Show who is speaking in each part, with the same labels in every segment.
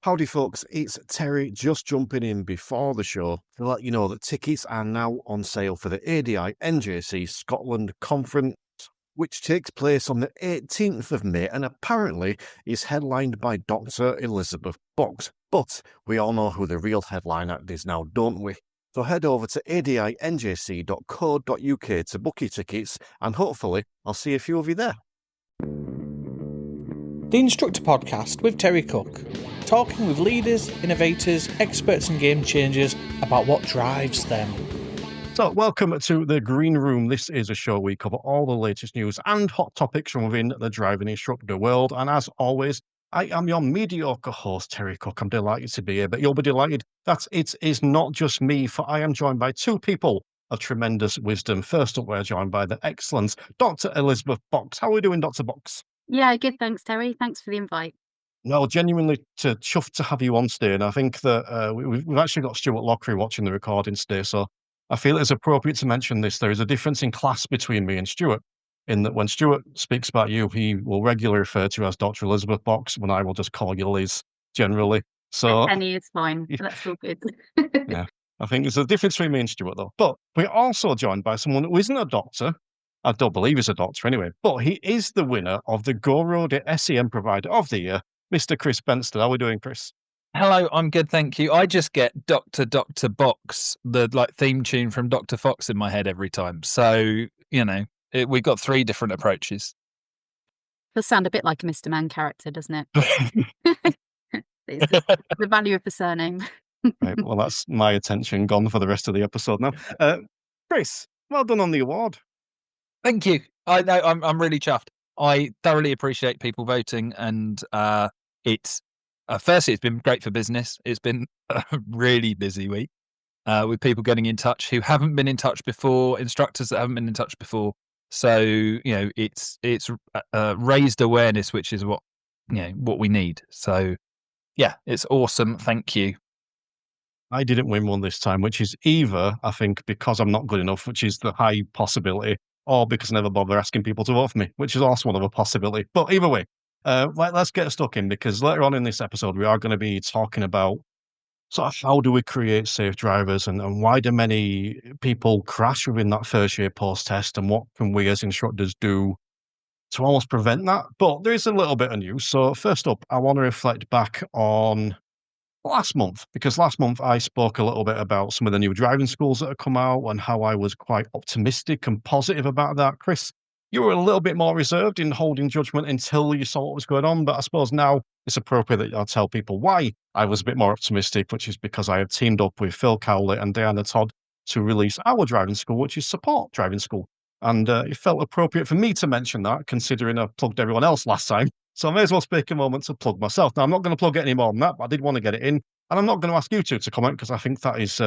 Speaker 1: Howdy folks, it's Terry just jumping in before the show to let you know that tickets are now on sale for the ADI NJC Scotland Conference, which takes place on the 18th of May and apparently is headlined by Dr. Elizabeth Box. But we all know who the real headliner is now, don't we? So head over to adinjc.co.uk to book your tickets and hopefully I'll see a few of you there.
Speaker 2: The Instructor Podcast with Terry Cook, talking with leaders, innovators, experts and game changers about what drives them.
Speaker 1: So welcome to the Green Room. This is a show where we cover all the latest news and hot topics from within the driving instructor world. And as always, I am your mediocre host, Terry Cook. I'm delighted to be here, but you'll be delighted that it is not just me, for I am joined by two people of tremendous wisdom. First up, we're joined by the excellent Dr. Elizabeth Box. How are we doing, Dr. Box?
Speaker 3: Yeah, good. Thanks, Terry. Thanks for the invite.
Speaker 1: No, genuinely chuffed to have you on today. And I think that we've actually got Stuart Lockery watching the recording today. So I feel it's appropriate to mention this. There is a difference in class between me and Stuart, in that when Stuart speaks about you, he will regularly refer to you as Dr. Elizabeth Box, when I will just call you Liz generally. So
Speaker 3: Penny is fine. That's all good.
Speaker 1: yeah, I think there's a difference between me and Stuart, though. But we're also joined by someone who isn't a doctor. I don't believe he's a doctor anyway, but he is the winner of the Go Road SEM Provider of the Year, Mr. Chris Bensted. How are we doing, Chris?
Speaker 4: Hello, I'm good, thank you. I just get Dr. Box, the theme tune from Dr. Fox in my head every time. So, we've got three different approaches.
Speaker 3: Does sound a bit like a Mr. Man character, doesn't it? It's the value of the surname.
Speaker 1: Right, well, that's my attention gone for the rest of the episode now. Chris, well done on the award.
Speaker 4: Thank you. I know I'm really chuffed. I thoroughly appreciate people voting, and firstly, it's been great for business. It's been a really busy week with people getting in touch who haven't been in touch before, instructors that haven't been in touch before. So it's raised awareness, which is what we need. So yeah, it's awesome. Thank you.
Speaker 1: I didn't win one this time, which is either, I think, because I'm not good enough, which is the high possibility, or because I never bother asking people to vote for me, which is also another possibility. But either way, let's get stuck in, because later on in this episode, we are going to be talking about sort of how do we create safe drivers, and why do many people crash within that first year post-test, and what can we as instructors do to almost prevent that. But there is a little bit of news. So first up, I want to reflect back on last month, because last month I spoke a little bit about some of the new driving schools that have come out and how I was quite optimistic and positive about that. Chris, you were a little bit more reserved in holding judgment until you saw what was going on, but I suppose now it's appropriate that I'll tell people why I was a bit more optimistic, which is because I have teamed up with Phil Cowley and Diana Todd to release our driving school, which is Support Driving School. And it felt appropriate for me to mention that, considering I plugged everyone else last time. So I may as well take a moment to plug myself. Now, I'm not going to plug it any more than that, but I did want to get it in. And I'm not going to ask you two to comment, because I think that is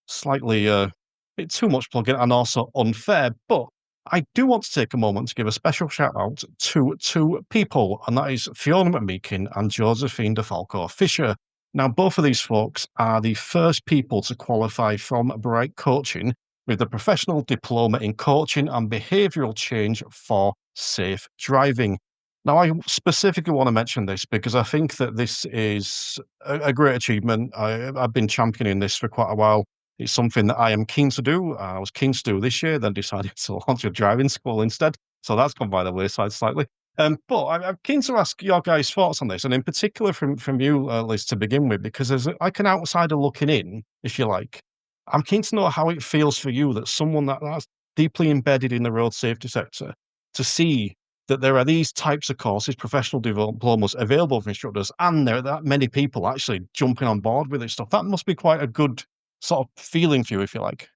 Speaker 1: slightly a bit too much plugging and also unfair. But I do want to take a moment to give a special shout out to two people, and that is Fiona McMeekin and Josephine DeFalco Fisher. Now, both of these folks are the first people to qualify from Bright Coaching with the Professional Diploma in Coaching and Behavioural Change for Safe Driving. Now, I specifically want to mention this because I think that this is a great achievement. I've been championing this for quite a while. It's something that I am keen to do. I was keen to do this year, then decided to launch a driving school instead. So that's gone by the wayside slightly. But I'm keen to ask your guys' thoughts on this, and in particular from you, Liz, to begin with, because as like an outsider looking in, if you like, I'm keen to know how it feels for you that someone that's deeply embedded in the road safety sector to see that there are these types of courses, professional diplomas available for instructors, and there are that many people actually jumping on board with this stuff. That must be quite a good sort of feeling for you, if you like.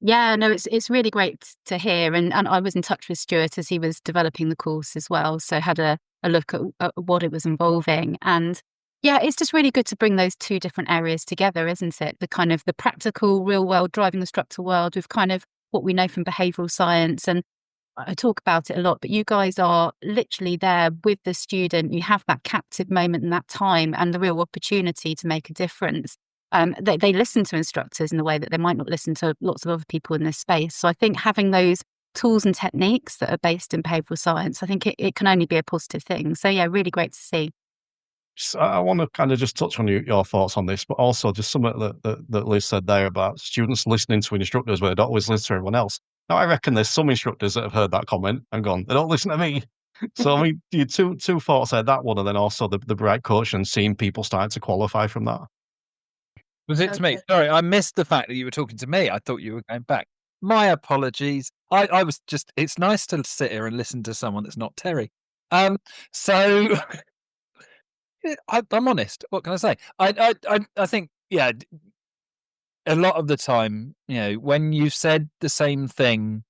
Speaker 3: Yeah, no, it's really great to hear. And I was in touch with Stuart as he was developing the course as well. So had a look at what it was involving. And yeah, it's just really good to bring those two different areas together, isn't it? The kind of the practical, real world driving instructor world with kind of what we know from behavioural science. And I talk about it a lot, but you guys are literally there with the student. You have that captive moment in that time and the real opportunity to make a difference. They listen to instructors in the way that they might not listen to lots of other people in this space. So I think having those tools and techniques that are based in behavioural science, I think it can only be a positive thing. So yeah, really great to see.
Speaker 1: I want to kind of just touch on your thoughts on this, but also just something that Liz said there about students listening to instructors where they don't always listen to everyone else. Now, I reckon there's some instructors that have heard that comment and gone, they don't listen to me. So, I mean, you two thoughts there, that one, and then also the bright coach and seeing people starting to qualify from that.
Speaker 4: Was it to me? Sorry, I missed the fact that you were talking to me. I thought you were going back. My apologies. I was just, it's nice to sit here and listen to someone that's not Terry. So I'm honest. What can I say? I think, yeah, a lot of the time, when you've said the same thing,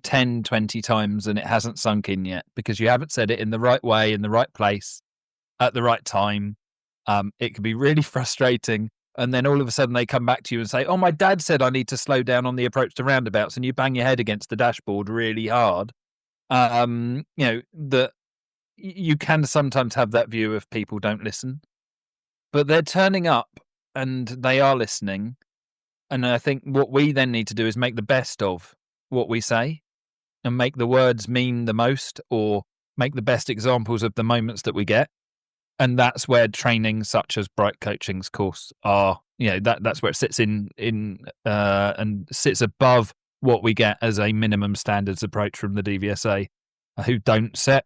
Speaker 4: 10, 20 times and it hasn't sunk in yet because you haven't said it in the right way, in the right place, at the right time, it can be really frustrating. And then all of a sudden they come back to you and say, oh, my dad said I need to slow down on the approach to roundabouts, and you bang your head against the dashboard really hard. That you can sometimes have that view of people don't listen, but they're turning up and they are listening. And I think what we then need to do is make the best of what we say and make the words mean the most, or make the best examples of the moments that we get. And that's where training such as Bright Coaching's course are, that's where it sits in and sits above what we get as a minimum standards approach from the DVSA, who don't set,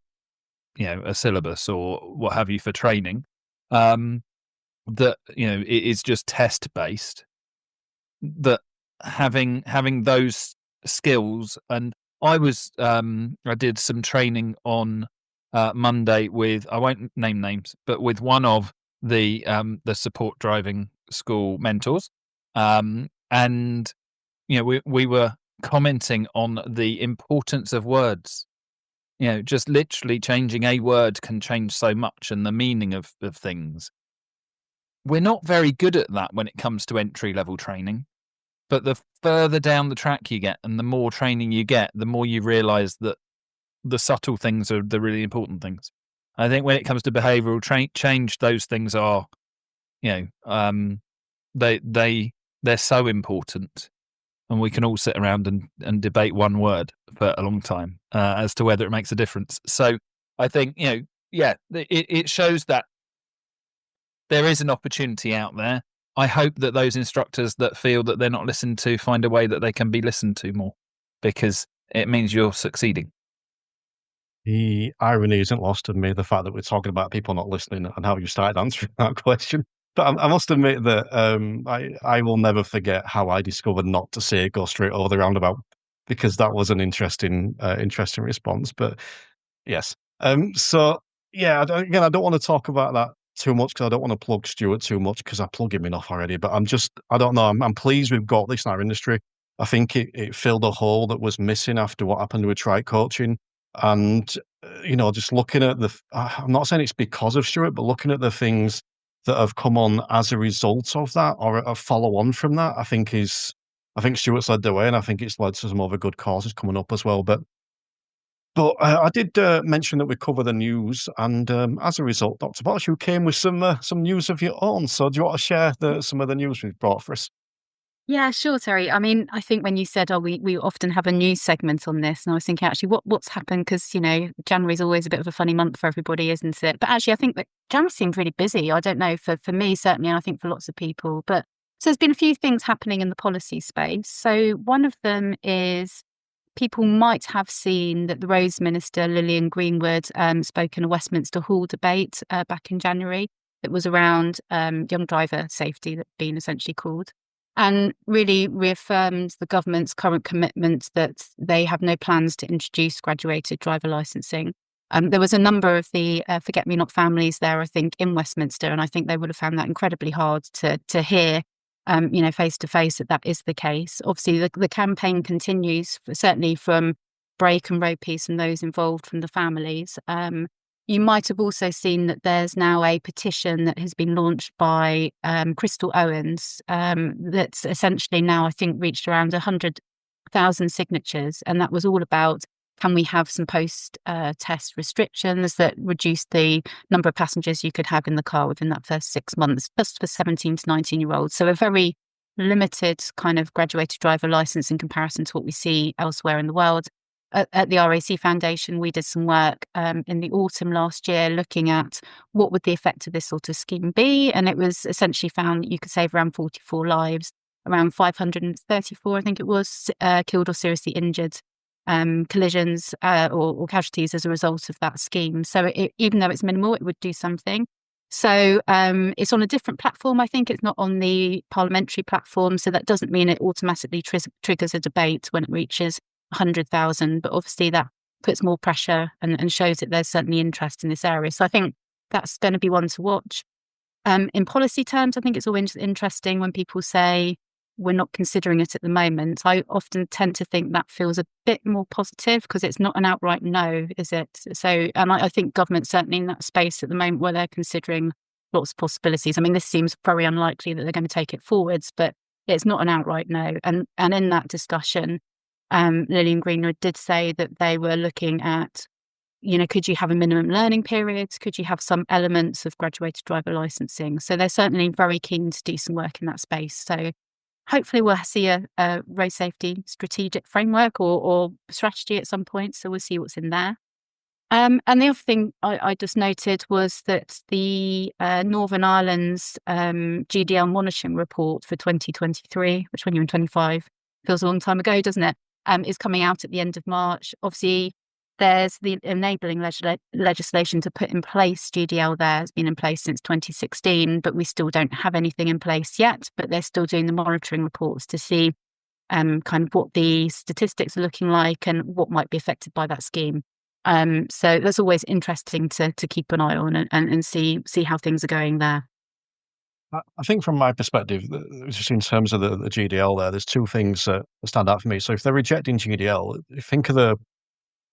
Speaker 4: a syllabus or what have you for training. That, it is just test based. That having those skills, and I did some training on Monday with, I won't name names, but with one of the support driving school mentors, and we were commenting on the importance of words. Just literally changing a word can change so much, and the meaning of things. We're not very good at that when it comes to entry level training, but the further down the track you get and the more training you get, the more you realise that the subtle things are the really important things. I think when it comes to behavioural change, those things are, they're so important, and we can all sit around and debate one word for a long time as to whether it makes a difference. So I think, it shows that there is an opportunity out there. I hope that those instructors that feel that they're not listened to find a way that they can be listened to more, because it means you're succeeding.
Speaker 1: The irony isn't lost on me, the fact that we're talking about people not listening and how you started answering that question. But I must admit that I will never forget how I discovered not to say go straight over the roundabout, because that was an interesting response. But yes. So yeah, I don't want to talk about that too much because I don't want to plug Stuart too much because I plug him enough already. But I don't know. I'm pleased we've got this in our industry. I think it filled a hole that was missing after what happened with trike coaching. And just looking at I'm not saying it's because of Stuart, but looking at the things that have come on as a result of that or a follow on from that, I think Stuart's led the way, and I think it's led to some other good causes coming up as well. But I did mention that we cover the news, and as a result, Dr. Bosch, you came with some news of your own. So do you want to share some of the news we've brought for us?
Speaker 3: Yeah, sure, Terry. I mean, I think when you said, we often have a news segment on this, and I was thinking, actually, what's happened? Because, January's always a bit of a funny month for everybody, isn't it? But actually, I think that January seemed really busy. I don't know, for me, certainly, and I think for lots of people. But so there's been a few things happening in the policy space. So one of them is people might have seen that the Roads Minister, Lillian Greenwood, spoke in a Westminster Hall debate back in January. It was around young driver safety, that's been essentially called, and really reaffirmed the government's current commitment that they have no plans to introduce graduated driver licensing. There was a number of the forget-me-not families there, I think, in Westminster, and I think they would have found that incredibly hard to hear, face to face, that is the case. Obviously, the campaign continues, certainly from Break and Road Peace and those involved from the families. You might have also seen that there's now a petition that has been launched by Crystal Owens that's essentially now, I think, reached around 100,000 signatures. And that was all about, can we have some post-test restrictions that reduce the number of passengers you could have in the car within that first 6 months, just for 17 to 19-year-olds. So a very limited kind of graduated driver license in comparison to what we see elsewhere in the world. at the RAC Foundation, we did some work in the autumn last year looking at what would the effect of this sort of scheme be. And it was essentially found that you could save around 44 lives, around 534, I think it was, killed or seriously injured, collisions or casualties as a result of that scheme. So even though it's minimal, it would do something. So it's on a different platform. I think it's not on the parliamentary platform. So that doesn't mean it automatically triggers a debate when it reaches 100,000. But obviously that puts more pressure and shows that there's certainly interest in this area. So I think that's going to be one to watch. In policy terms, I think it's always interesting when people say we're not considering it at the moment. I often tend to think that feels a bit more positive because it's not an outright no, is it? So, and I think government's certainly in that space at the moment where they're considering lots of possibilities. I mean, this seems very unlikely that they're going to take it forwards, but it's not an outright no. And in that discussion, Lillian Greenwood did say that they were looking at, could you have a minimum learning period? Could you have some elements of graduated driver licensing? So they're certainly very keen to do some work in that space. So hopefully we'll see a road safety strategic framework or strategy at some point. So we'll see what's in there. And the other thing I just noted was that the Northern Ireland's GDL monitoring report for 2023, which when you're in 25 feels a long time ago, doesn't it? Is coming out at the end of March. Obviously, there's the enabling legislation to put in place GDL there. It's been in place since 2016, but we still don't have anything in place yet. But they're still doing the monitoring reports to see kind of what the statistics are looking like and what might be affected by that scheme. So that's always interesting to keep an eye on and see how things are going there.
Speaker 1: I think from my perspective, just in terms of the GDL there's two things that stand out for me. So if they're rejecting GDL, think of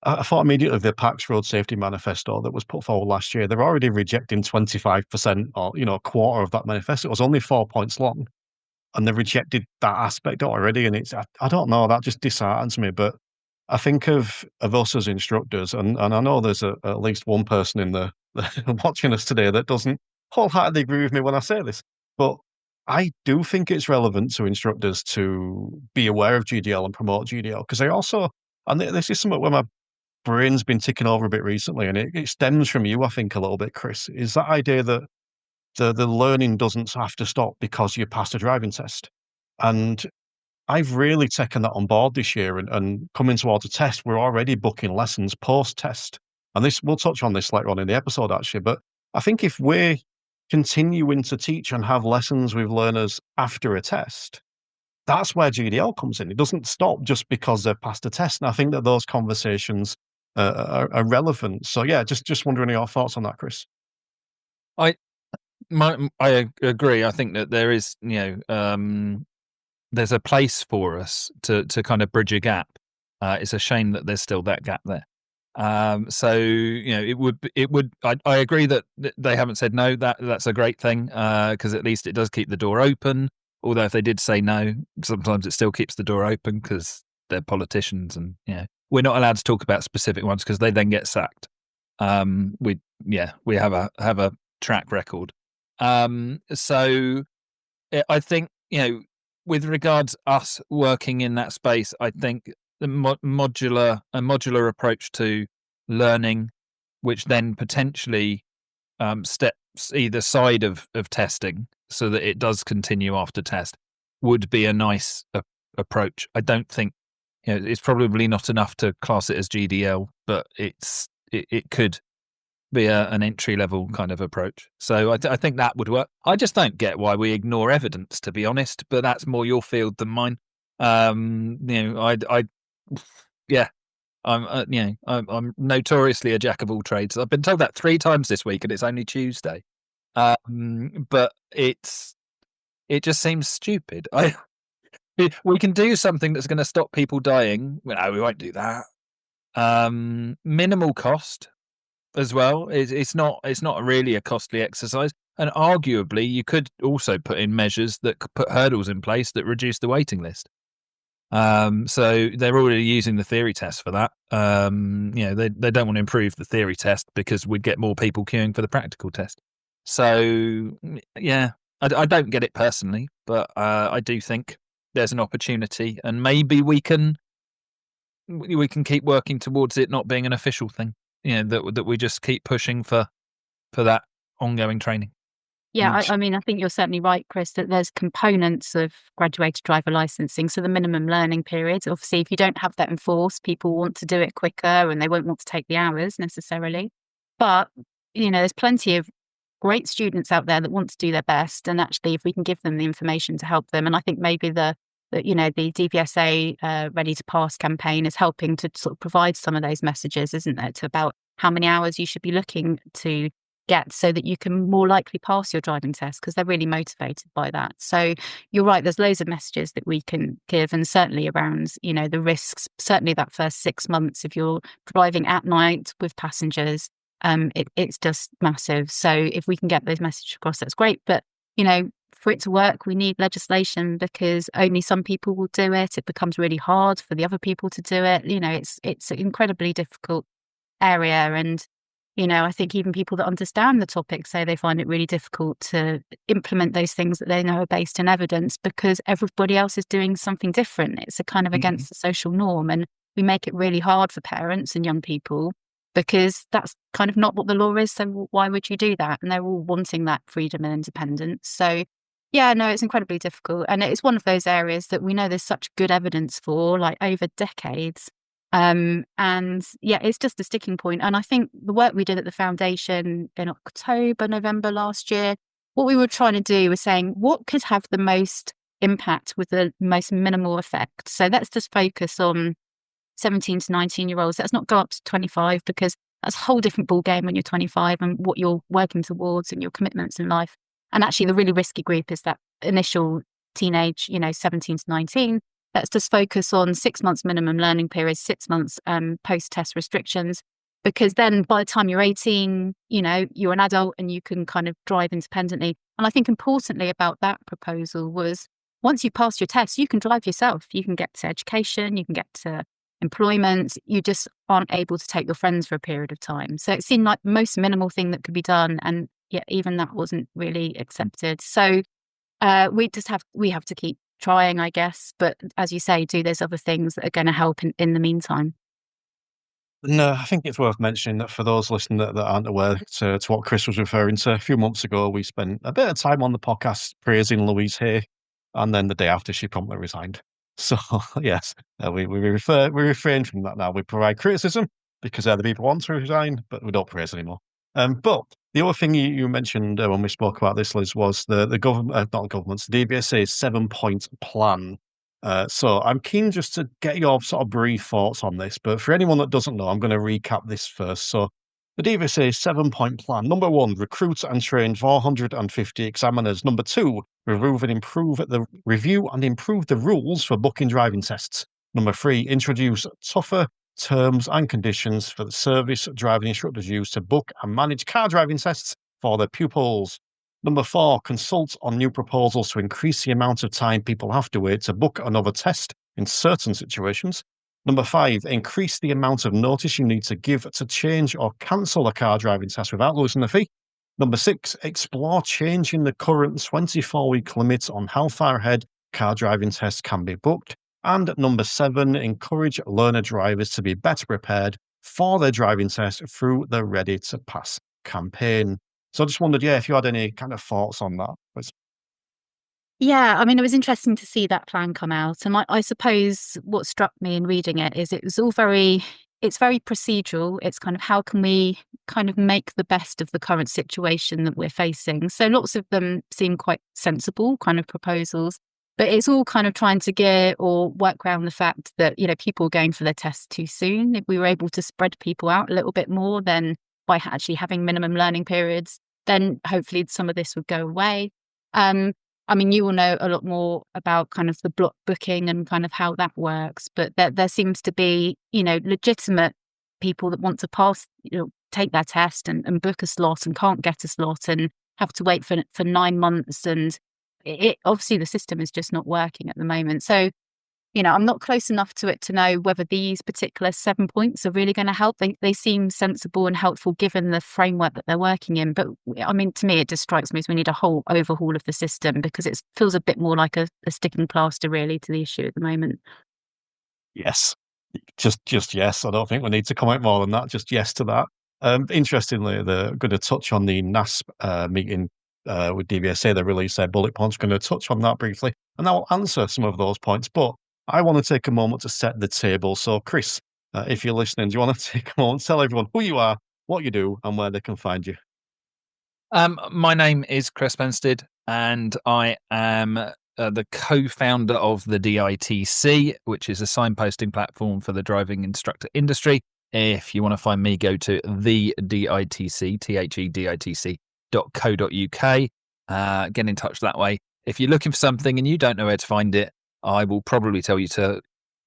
Speaker 1: I thought immediately of the PACS Road Safety Manifesto that was put forward last year. They're already rejecting 25% or, a quarter of that manifesto. It was only 4 points long, and they've rejected that aspect already. And I don't know, that just disheartens me. But I think of us as instructors, and I know there's at least one person in the watching us today that doesn't wholeheartedly agree with me when I say this. But I do think it's relevant to instructors to be aware of GDL and promote GDL because they also, and this is something where my brain's been ticking over a bit recently, and it stems from you, I think, a little bit, Chris, is that idea that the learning doesn't have to stop because you passed a driving test. And I've really taken that on board this year and coming towards a test, we're already booking lessons post-test. And we'll touch on this later on in the episode, actually. But I think if we're continuing to teach and have lessons with learners after a test, that's where GDL comes in. It doesn't stop just because they've passed a test. And I think that those conversations are relevant. So yeah, just wondering your thoughts on that, Chris.
Speaker 4: I agree. I think that there is, there's a place for us to kind of bridge a gap. It's a shame that there's still that gap there. So it would. I agree that they haven't said no. That's a great thing because at least it does keep the door open. Although if they did say no, sometimes it still keeps the door open because they're politicians, and we're not allowed to talk about specific ones because they then get sacked. We have a track record. So I think with regards us working in that space, I think the modular approach to learning, which then potentially steps either side of testing so that it does continue after test, would be a nice approach. I don't think it's probably not enough to class it as GDL, but it could be an entry level kind of approach. So I think that would work. I just don't get why we ignore evidence, to be honest. But that's more your field than mine. I'm notoriously a jack of all trades. I've been told that 3 times this week, and it's only Tuesday. But it just seems stupid. We can do something that's going to stop people dying. No, we won't do that. Minimal cost as well. It's not really a costly exercise, and arguably you could also put in measures that could put hurdles in place that reduce the waiting list. So they're already using the theory test for that. They don't want to improve the theory test because we'd get more people queuing for the practical test. So yeah, I don't get it personally, but I do think there's an opportunity, and maybe we can we can keep working towards it not being an official thing. That we just keep pushing for that ongoing training.
Speaker 3: Yeah, I mean, I think you're certainly right, Chris, that there's components of graduated driver licensing. So the minimum learning periods, obviously, if you don't have that enforced, people want to do it quicker and they won't want to take the hours necessarily. But, there's plenty of great students out there that want to do their best. And actually, if we can give them the information to help them, and I think maybe the DVSA Ready to Pass campaign is helping to sort of provide some of those messages, isn't it, about how many hours you should be looking to get so that you can more likely pass your driving test, because they're really motivated by that. So you're right, there's loads of messages that we can give, and certainly around, the risks, certainly that first 6 months if you're driving at night with passengers, it's just massive. So if we can get those messages across, that's great. But, for it to work, we need legislation, because only some people will do it. It becomes really hard for the other people to do it. It's an incredibly difficult area. And I think even people that understand the topic say they find it really difficult to implement those things that they know are based in evidence, because everybody else is doing something different. It's a kind of against the social norm. And we make it really hard for parents and young people, because that's kind of not what the law is. So why would you do that? And they're all wanting that freedom and independence. So yeah, no, it's incredibly difficult. And it's one of those areas that we know there's such good evidence for, like over decades. And yeah, it's just a sticking point. And I think the work we did at the foundation in October, November last year, what we were trying to do was saying, what could have the most impact with the most minimal effect? So let's just focus on 17 to 19-year-olds. Let's not go up to 25, because that's a whole different ball game when you're 25 and what you're working towards and your commitments in life. And actually the really risky group is that initial teenage, 17 to 19. Let's just focus on 6 months minimum learning period, 6 months post-test restrictions, because then by the time you're 18, you're an adult and you can kind of drive independently. And I think importantly about that proposal was, once you pass your test, you can drive yourself. You can get to education, you can get to employment. You just aren't able to take your friends for a period of time. So it seemed like the most minimal thing that could be done. And yet even that wasn't really accepted. So we have to keep trying, I guess. But as you say, there's other things that are going to help in the meantime.
Speaker 1: No, I think it's worth mentioning that for those listening that aren't aware to what Chris was referring to, a few months ago, we spent a bit of time on the podcast praising Louise Hay, and then the day after, she promptly resigned. So, yes, we refrain from that now. We provide criticism because other people want to resign, but we don't praise anymore. But the other thing you mentioned when we spoke about this, Liz, was the government, not government's, the DVSA's 7-point plan. So I'm keen just to get your sort of brief thoughts on this, but for anyone that doesn't know, I'm going to recap this first. So the DVSA 7-point plan. Number 1, recruit and train 450 examiners. Number 2, review and improve the rules for booking driving tests. Number 3, introduce tougher terms and conditions for the service driving instructors use to book and manage car driving tests for their pupils. Number 4, consult on new proposals to increase the amount of time people have to wait to book another test in certain situations. Number 5, increase the amount of notice you need to give to change or cancel a car driving test without losing the fee. Number 6, explore changing the current 24-week limit on how far ahead car driving tests can be booked. And number 7, encourage learner drivers to be better prepared for their driving test through the Ready to Pass campaign. So I just wondered, if you had any kind of thoughts on that.
Speaker 3: Yeah, I mean, it was interesting to see that plan come out. And I suppose what struck me in reading it is it's very procedural. It's kind of, how can we kind of make the best of the current situation that we're facing? So lots of them seem quite sensible kind of proposals, but it's all kind of trying to gear or work around the fact that, people are going for their tests too soon. If we were able to spread people out a little bit more, then by actually having minimum learning periods, then hopefully some of this would go away. I mean, you will know a lot more about kind of the block booking and kind of how that works, but there seems to be, legitimate people that want to pass, take their test and book a slot and can't get a slot and have to wait for 9 months. And it obviously the system is just not working at the moment. So, I'm not close enough to it to know whether these particular 7 points are really going to help. They seem sensible and helpful given the framework that they're working in. But I mean, to me, it just strikes me as we need a whole overhaul of the system, because it feels a bit more like a sticking plaster really to the issue at the moment.
Speaker 1: Yes. Just yes. I don't think we need to comment more than that. Just yes to that. Interestingly, they're going to touch on the NASP meeting with DVSA. They released their bullet points. Going to touch on that briefly, and I will answer some of those points. But I want to take a moment to set the table. So, Chris, if you're listening, do you want to take a moment, tell everyone who you are, what you do, and where they can find you?
Speaker 4: My name is Chris Bensted, and I am the co-founder of the DITC, which is a signposting platform for the driving instructor industry. If you want to find me, go to the DITC, theditc.co.uk. Get in touch that way. If you're looking for something and you don't know where to find it, I will probably tell you to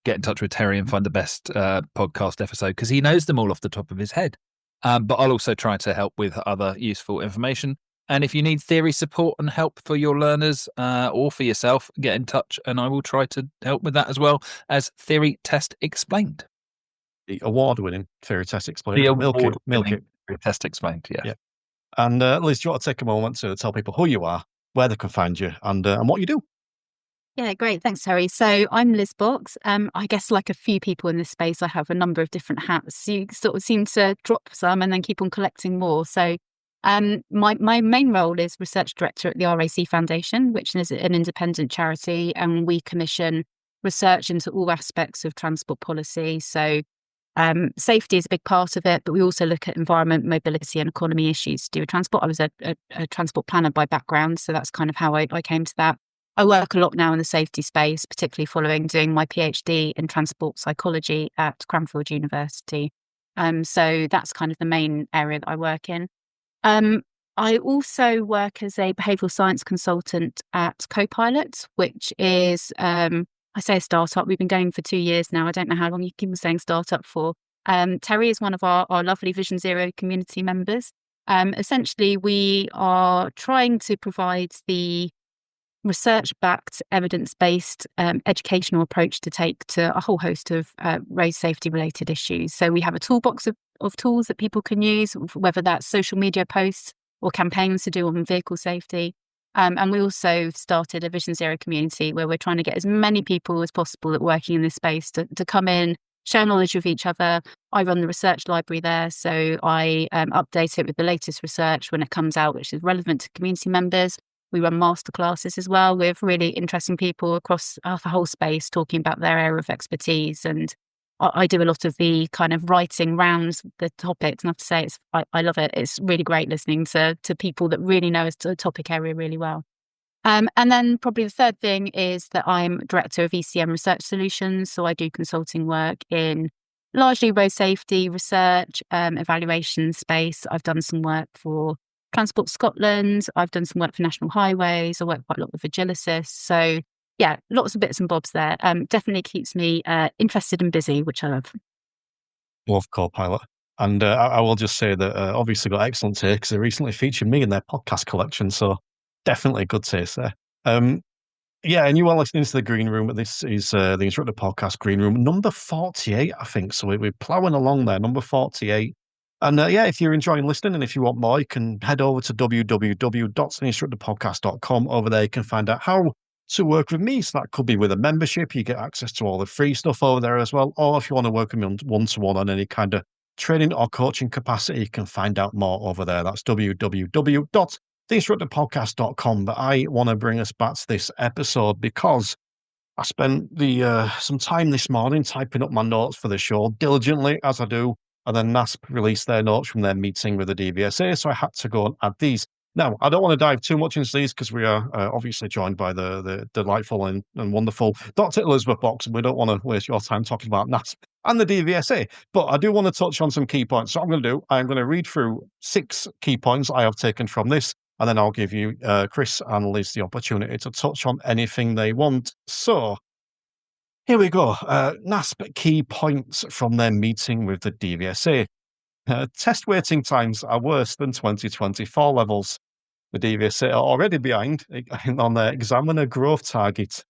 Speaker 4: get in touch with Terry and find the best podcast episode, because he knows them all off the top of his head. But I'll also try to help with other useful information. And if you need theory support and help for your learners or for yourself, get in touch and I will try to help with that, as well as Theory Test Explained.
Speaker 1: The award-winning Theory Test Explained.
Speaker 4: The
Speaker 1: Milk it.
Speaker 4: Theory Test Explained, yeah.
Speaker 1: Yeah. And Liz, do you want to take a moment to tell people who you are, where they can find you, and what you do?
Speaker 3: Yeah, great. Thanks, Terry. So I'm Liz Box. I guess like a few people in this space, I have a number of different hats. You sort of seem to drop some and then keep on collecting more. So my main role is Research Director at the RAC Foundation, which is an independent charity, and we commission research into all aspects of transport policy. So safety is a big part of it, but we also look at environment, mobility and economy issues to do with transport. I was a transport planner by background, so that's kind of how I came to that. I work a lot now in the safety space, particularly following doing my PhD in transport psychology at Cranfield University. So that's kind of the main area that I work in. I also work as a behavioural science consultant at Copilot, which is, I say a startup. We've been going for 2 years now. I don't know how long you keep saying startup for. Terry is one of our lovely Vision Zero community members. Essentially, we are trying to provide the research-backed, evidence-based educational approach to take to a whole host of road safety-related issues. So we have a toolbox of tools that people can use, whether that's social media posts or campaigns to do on vehicle safety. And we also started a Vision Zero community where we're trying to get as many people as possible that are working in this space to come in, share knowledge with each other. I run the research library there, so I update it with the latest research when it comes out, which is relevant to community members. We run masterclasses as well with really interesting people across the whole space talking about their area of expertise. And I do a lot of the kind of writing rounds the topics, and I have to say I love it. It's really great listening to people that really know a topic area really well. And then probably the third thing is that I'm Director of ECM Research Solutions. So I do consulting work in largely road safety research, evaluation space. I've done some work for Transport Scotland. I've done some work for National Highways. I work quite a lot with Agilicis. So yeah, lots of bits and bobs there. Definitely keeps me interested and busy, which I love.
Speaker 1: Love Copilot. And I will just say that obviously got excellent taste because they recently featured me in their podcast collection. So definitely good taste there. Yeah, and you are listening to the Green Room. This is the Instructor Podcast Green Room, number 48, I think. So we're ploughing along there, number 48. And yeah, if you're enjoying listening and if you want more, you can head over to www.instructorpodcast.com. Over there, you can find out how to work with me. So that could be with a membership. You get access to all the free stuff over there as well. Or if you want to work with me one-to-one on any kind of training or coaching capacity, you can find out more over there. That's www.theinstructorpodcast.com. But I want to bring us back to this episode because I spent some time this morning typing up my notes for the show diligently, as I do. And then NASP released their notes from their meeting with the DVSA, so I had to go and add these. Now, I don't want to dive too much into these because we are obviously joined by the delightful and wonderful Dr. Elizabeth Box, and we don't want to waste your time talking about NASP and the DVSA. But I do want to touch on some key points. So what I'm going to read through 6 key points I have taken from this, and then I'll give you, Chris and Liz, the opportunity to touch on anything they want. So here we go. NASP key points from their meeting with the DVSA. Test waiting times are worse than 2024 levels. The DVSA are already behind on their examiner growth target.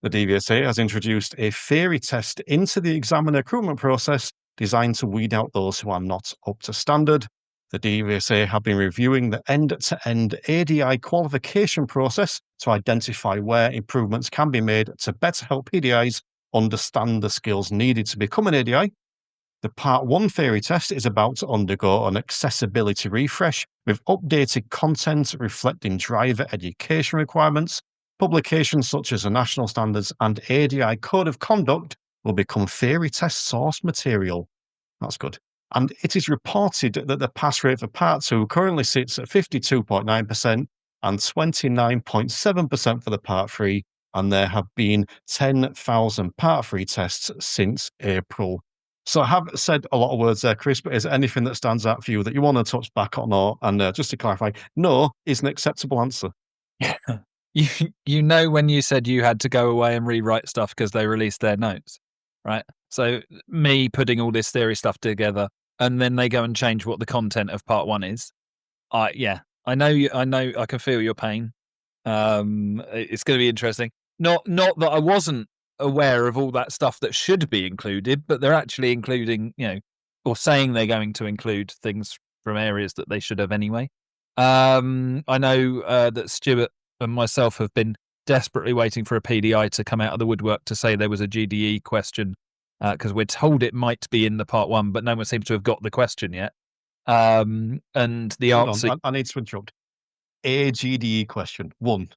Speaker 1: The DVSA has introduced a theory test into the examiner recruitment process designed to weed out those who are not up to standard. The DVSA have been reviewing the end-to-end ADI qualification process to identify where improvements can be made to better help PDIs understand the skills needed to become an ADI. The Part 1 theory test is about to undergo an accessibility refresh with updated content reflecting driver education requirements. Publications such as the National Standards and ADI Code of Conduct will become theory test source material. That's good. And it is reported that the pass rate for Part 2 currently sits at 52.9% and 29.7% for the Part 3, and there have been 10,000 Part 3 tests since April. So I have said a lot of words there, Chris, but is there anything that stands out for you that you want to touch back on? Or, and just to clarify, no is an acceptable answer.
Speaker 4: You know when you said you had to go away and rewrite stuff because they released their notes, right? So me putting all this theory stuff together, and then they go and change what the content of Part 1 is. I know I can feel your pain. It's going to be interesting. Not that I wasn't aware of all that stuff that should be included, but they're actually including, or saying they're going to include things from areas that they should have anyway. I know that Stuart and myself have been desperately waiting for a PDI to come out of the woodwork to say there was a GDE question, because we're told it might be in the Part 1, but no one seems to have got the question yet. And the answer...
Speaker 1: I need to interrupt. A GDE question, one,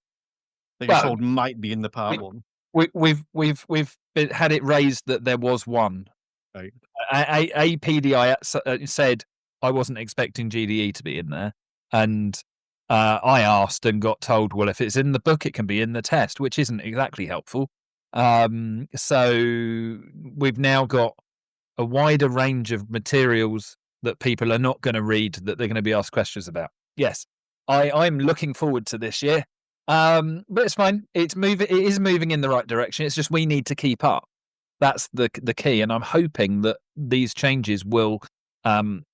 Speaker 1: that you're told might be in the Part 1.
Speaker 4: We've had it raised that there was one.
Speaker 1: Right.
Speaker 4: A PDI said I wasn't expecting GDE to be in there, and I asked and got told, well, if it's in the book, it can be in the test, which isn't exactly helpful. So we've now got a wider range of materials that people are not going to read that they're going to be asked questions about. Yes, I'm looking forward to this year. But it's fine. It is moving in the right direction. It's just we need to keep up. That's the key. And I'm hoping that these changes will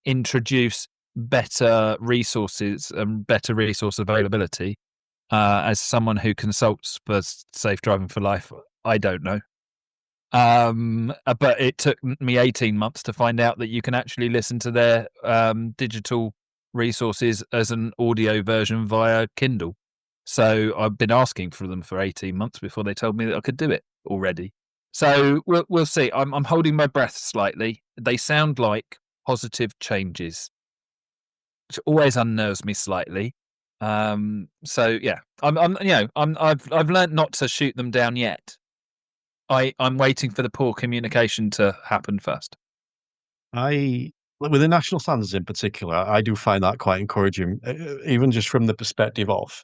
Speaker 4: introduce better resources and better resource availability. As someone who consults for Safe Driving for Life, I don't know. But it took me 18 months to find out that you can actually listen to their digital resources as an audio version via Kindle. So I've been asking for them for 18 months before they told me that I could do it already. So we'll see. I'm holding my breath slightly. They sound like positive changes, which always unnerves me slightly. So yeah, I've learned not to shoot them down yet. I'm waiting for the poor communication to happen first.
Speaker 1: With the national standards in particular, I do find that quite encouraging, even just from the perspective of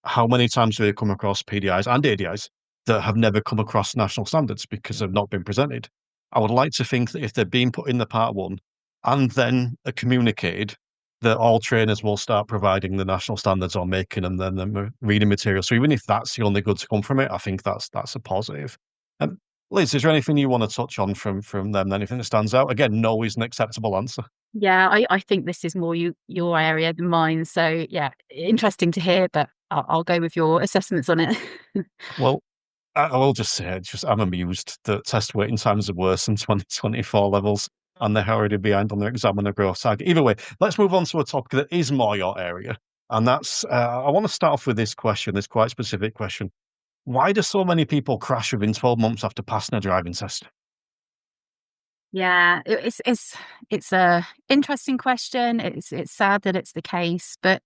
Speaker 1: how many times do they come across PDIs and ADIs that have never come across national standards because they've not been presented. I would like to think that if they're being put in the Part 1 and then are communicated, that all trainers will start providing the national standards or making them then the reading material. So even if that's the only good to come from it, I think that's a positive. Liz, is there anything you want to touch on from them? Anything that stands out? Again, no is an acceptable answer.
Speaker 3: Yeah, I think this is more your area than mine. So yeah, interesting to hear, but I'll go with your assessments on it.
Speaker 1: Well, I will just say, I'm amused that test waiting times are worse than 2024 levels, and they're already behind on their examiner growth target. Either way, let's move on to a topic that is more your area, and that's I want to start off with this question, this quite specific question. Why do so many people crash within 12 months after passing a driving test?
Speaker 3: Yeah, it's a interesting question. It's sad that it's the case, but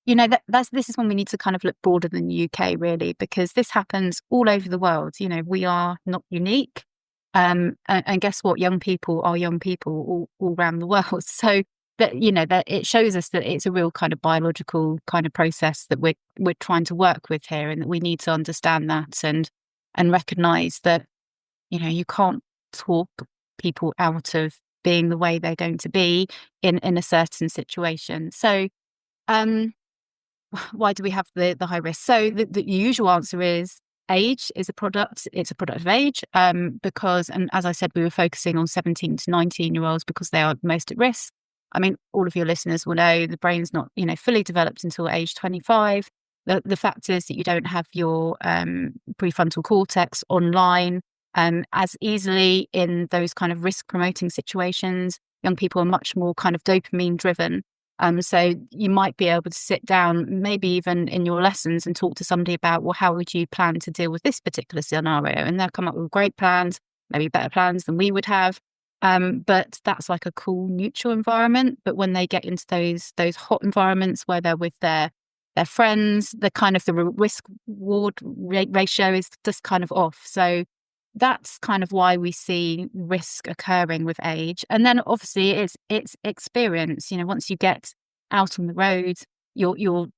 Speaker 3: this is when we need to kind of look broader than the UK, really, because this happens all over the world. We are not unique. And guess what? Young people are young people all around the world. So that it shows us that it's a real kind of biological kind of process that we're trying to work with here, and that we need to understand that and recognise that, you can't talk people out of being the way they're going to be in a certain situation. So, why do we have the high risk? So the usual answer is age is a product. It's a product of age, because, and as I said, we were focusing on 17 to 19-year-olds because they are most at risk. I mean, all of your listeners will know the brain's not, fully developed until age 25. The fact is that you don't have your prefrontal cortex online as easily in those kind of risk promoting situations. Young people are much more kind of dopamine driven. So you might be able to sit down, maybe even in your lessons, and talk to somebody about, well, how would you plan to deal with this particular scenario? And they'll come up with great plans, maybe better plans than we would have. But that's like a cool, neutral environment. But when they get into those hot environments where they're with their friends, the kind of the risk reward ratio is just kind of off. So that's kind of why we see risk occurring with age. And then obviously it's experience. Once you get out on the road, you're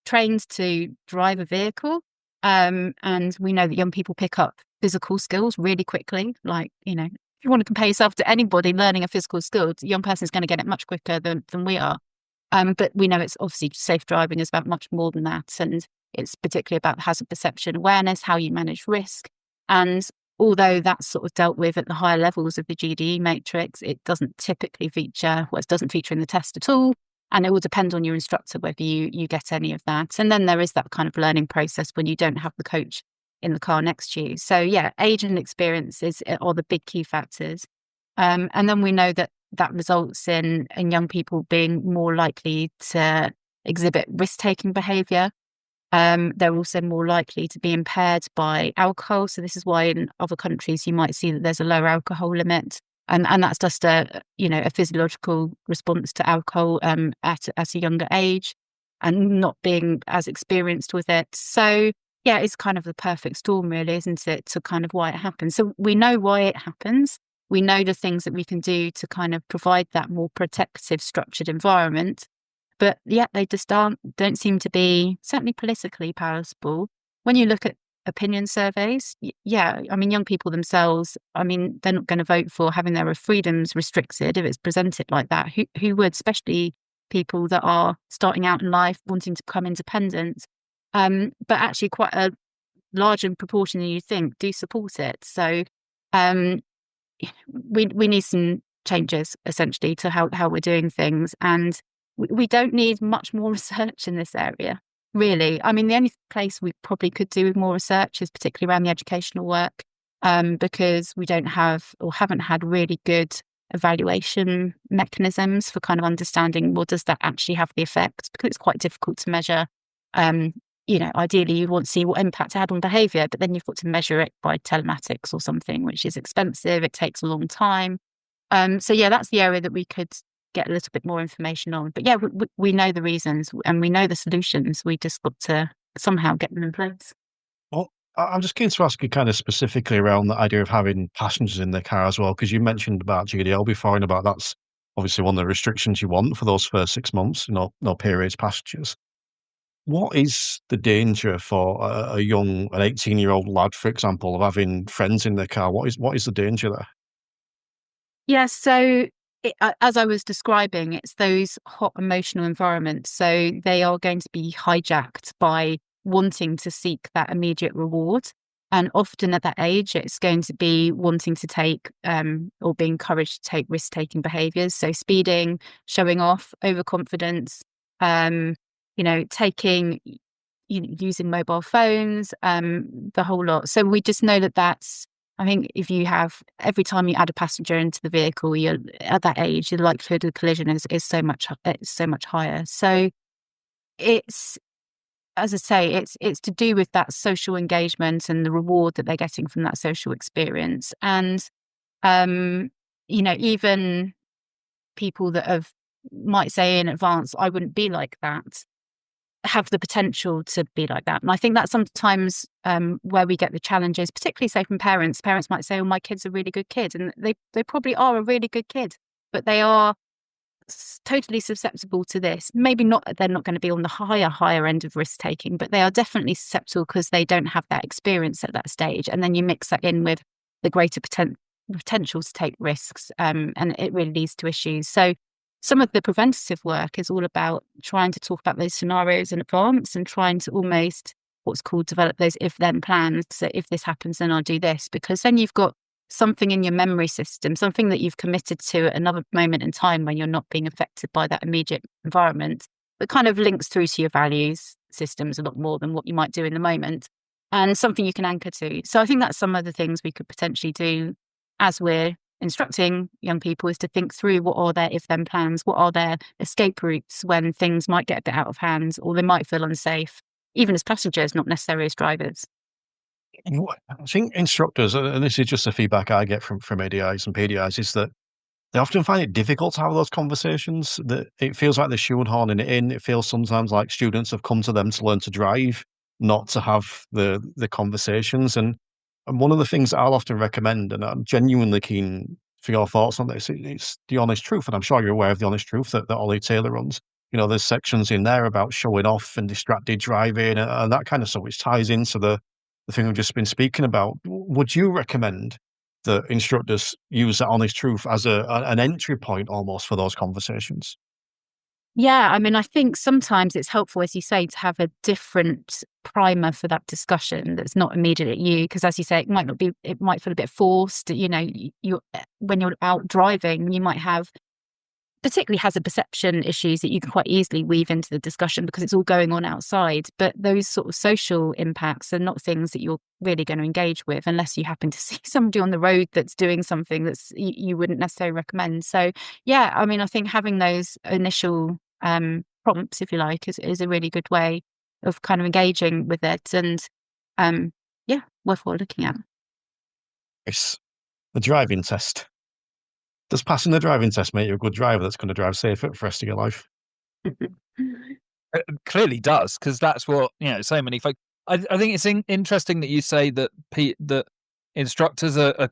Speaker 3: trained to drive a vehicle. And we know that young people pick up physical skills really quickly. Like, if you want to compare yourself to anybody learning a physical skill, the young person is going to get it much quicker than we are. But we know it's obviously safe driving is about much more than that. And it's particularly about hazard perception awareness, how you manage risk. And although that's sort of dealt with at the higher levels of the GDE matrix, it doesn't typically feature, it doesn't feature in the test at all. And it will depend on your instructor whether you get any of that. And then there is that kind of learning process when you don't have the coach in the car next to you. So yeah, age and experience are the big key factors. And then we know that results in young people being more likely to exhibit risk-taking behaviour. They're also more likely to be impaired by alcohol. So this is why in other countries you might see that there's a lower alcohol limit. And that's just a physiological response to alcohol at a younger age and not being as experienced with it. So yeah, it's kind of the perfect storm really, isn't it, to kind of why it happens. So we know why it happens. We know the things that we can do to kind of provide that more protective, structured environment. But yeah, they just don't seem to be, certainly politically palatable. When you look at opinion surveys, young people themselves, they're not going to vote for having their freedoms restricted if it's presented like that. Who would, especially people that are starting out in life, wanting to become independent. But actually quite a larger proportion than you think do support it. So we need some changes essentially to how we're doing things. And we don't need much more research in this area, really. The only place we probably could do with more research is particularly around the educational work, because we don't have or haven't had really good evaluation mechanisms for kind of understanding, well, does that actually have the effect? Because it's quite difficult to measure. Ideally you want to see what impact it had on behaviour, but then you've got to measure it by telematics or something, which is expensive. It takes a long time. So yeah, that's the area that we could get a little bit more information on. But yeah, we know the reasons and we know the solutions. We just got to somehow get them in place.
Speaker 1: Well, I'm just keen to ask you kind of specifically around the idea of having passengers in the car as well, because you mentioned about GDL before and about that's obviously one of the restrictions you want for those first 6 months, no periods passengers. What is the danger for an 18-year-old lad, for example, of having friends in their car? What is the danger there?
Speaker 3: Yeah, so as I was describing, it's those hot emotional environments. So they are going to be hijacked by wanting to seek that immediate reward. And often at that age, it's going to be wanting to take or be encouraged to take risk-taking behaviours. So speeding, showing off, overconfidence, using mobile phones, the whole lot. So we just know that's, I think if you have, every time you add a passenger into the vehicle, you're at that age, the likelihood of collision is so much higher. So it's, as I say, it's to do with that social engagement and the reward that they're getting from that social experience. And, even people that might say in advance, I wouldn't be like that, have the potential to be like that. And I think that's sometimes where we get the challenges, particularly say from parents. Parents might say, oh, my kid's a really good kid. And they probably are a really good kid, but they are totally susceptible to this. Maybe not, they're not going to be on the higher end of risk taking, but they are definitely susceptible because they don't have that experience at that stage. And then you mix that in with the greater potential to take risks, and it really leads to issues. So some of the preventative work is all about trying to talk about those scenarios in advance and trying to almost what's called develop those if-then plans. So if this happens, then I'll do this, because then you've got something in your memory system, something that you've committed to at another moment in time when you're not being affected by that immediate environment, that kind of links through to your values systems a lot more than what you might do in the moment, and something you can anchor to. So I think that's some of the things we could potentially do as we're instructing young people is to think through what are their if-then plans, what are their escape routes when things might get a bit out of hand or they might feel unsafe, even as passengers, not necessarily as drivers.
Speaker 1: I think instructors, and this is just the feedback I get from ADIs and PDIs, is that they often find it difficult to have those conversations. That it feels like they're shoehorning it in. It feels sometimes like students have come to them to learn to drive, not to have the conversations. And one of the things I'll often recommend, and I'm genuinely keen for your thoughts on this, it's the honest truth. And I'm sure you're aware of the honest truth that Ollie Taylor runs. There's sections in there about showing off and distracted driving and that kind of stuff, which ties into the thing we've just been speaking about. Would you recommend that instructors use that honest truth as an entry point almost for those conversations?
Speaker 3: Yeah, I mean, I think sometimes it's helpful, as you say, to have a different primer for that discussion that's not immediate at you, because as you say, it might feel a bit forced. When you're out driving, you might have particularly hazard perception issues that you can quite easily weave into the discussion because it's all going on outside. But those sort of social impacts are not things that you're really going to engage with unless you happen to see somebody on the road that's doing something that's you wouldn't necessarily recommend. So yeah, I mean, I think having those initial prompts, if you like, is a really good way of kind of engaging with it, and yeah, worthwhile looking at.
Speaker 1: It's the driving test. Does passing the driving test make you a good driver that's going to drive safe for the rest of your life?
Speaker 4: It clearly does, because that's what, so many folks. I think it's interesting that you say that that instructors are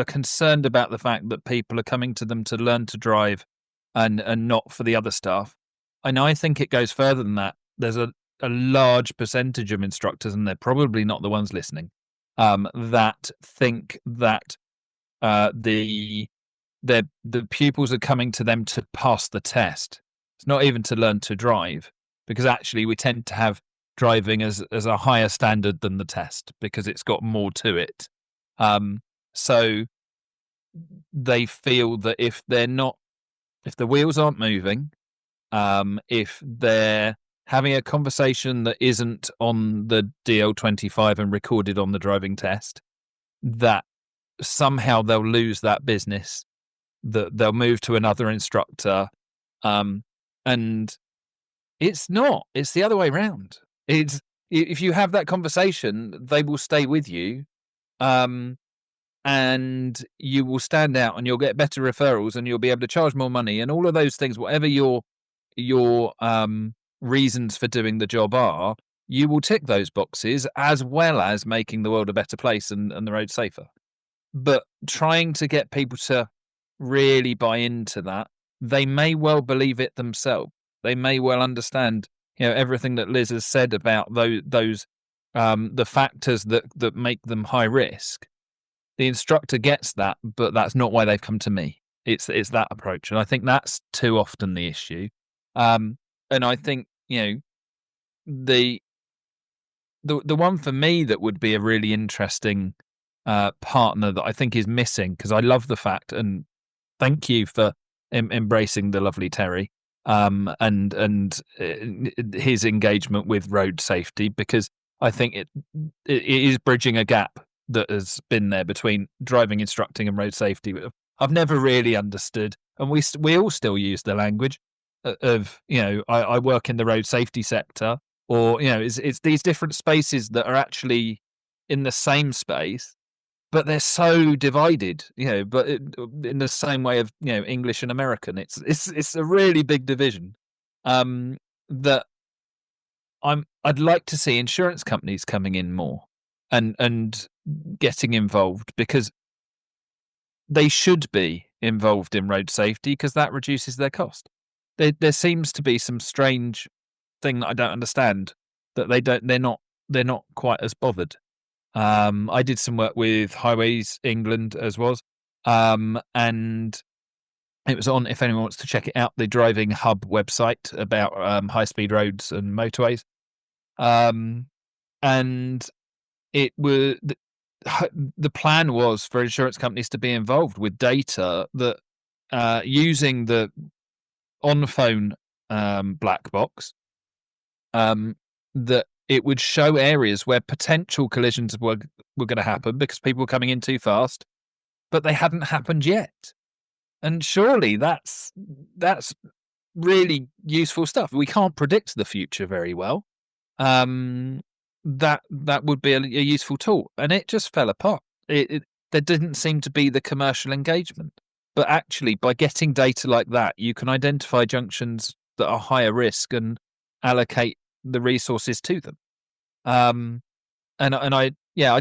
Speaker 4: concerned about the fact that people are coming to them to learn to drive and not for the other stuff. And I think it goes further than that. There's a large percentage of instructors, and they're probably not the ones listening, that think that the pupils are coming to them to pass the test. It's not even to learn to drive, because actually we tend to have driving as a higher standard than the test because it's got more to it. So they feel that if the wheels aren't moving, if they're having a conversation that isn't on the DL25 and recorded on the driving test, that somehow they'll lose that business, that they'll move to another instructor. And it's the other way around. It's, if you have that conversation, they will stay with you, and you will stand out, and you'll get better referrals, and you'll be able to charge more money, and all of those things, whatever your reasons for doing the job are, you will tick those boxes, as well as making the world a better place and the road safer. But trying to get people to really buy into that, they may well believe it themselves. They may well understand, everything that Liz has said about those the factors that make them high risk. The instructor gets that, but that's not why they've come to me. It's that approach, and I think that's too often the issue. And I think the one for me that would be a really interesting partner that I think is missing, because I love the fact, and thank you for embracing the lovely Terry, and his engagement with road safety, because I think it is bridging a gap that has been there between driving, instructing, and road safety. I've never really understood, and we all still use the language of I work in the road safety sector, or it's these different spaces that are actually in the same space, but they're so divided, but in the same way of, English and American, it's a really big division, that I'd like to see insurance companies coming in more and getting involved, because they should be involved in road safety, because that reduces their cost. There seems to be some strange thing that I don't understand, that they're not quite as bothered. I did some work with Highways England as was, and it was on, if anyone wants to check it out, the Driving Hub website about high-speed roads and motorways. And it was the plan was for insurance companies to be involved with data that, using the on-phone black box, that it would show areas where potential collisions were going to happen because people were coming in too fast, but they hadn't happened yet. And surely that's really useful stuff. We can't predict the future very well. That would be a useful tool, and it just fell apart. There didn't seem to be the commercial engagement. But actually, by getting data like that, you can identify junctions that are higher risk and allocate the resources to them. And I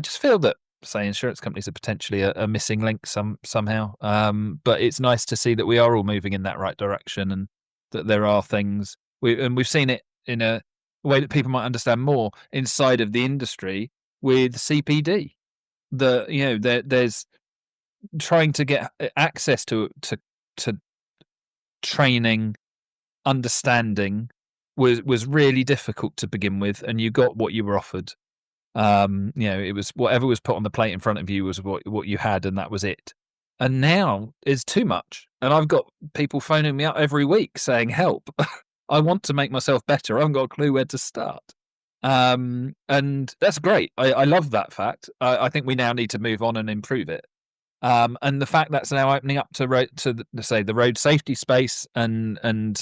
Speaker 4: just feel that, say, insurance companies are potentially a missing link somehow. But it's nice to see that we are all moving in that right direction, and that there are things we've seen it in a way that people might understand more inside of the industry with CPD. There's trying to get access to training, understanding was really difficult to begin with, and you got what you were offered. It was whatever was put on the plate in front of you was what you had, and that was it. And now is too much. And I've got people phoning me up every week saying, "Help! I want to make myself better. I haven't got a clue where to start." And that's great. I love that fact. I think we now need to move on and improve it. And the fact that's now opening up to the road safety space and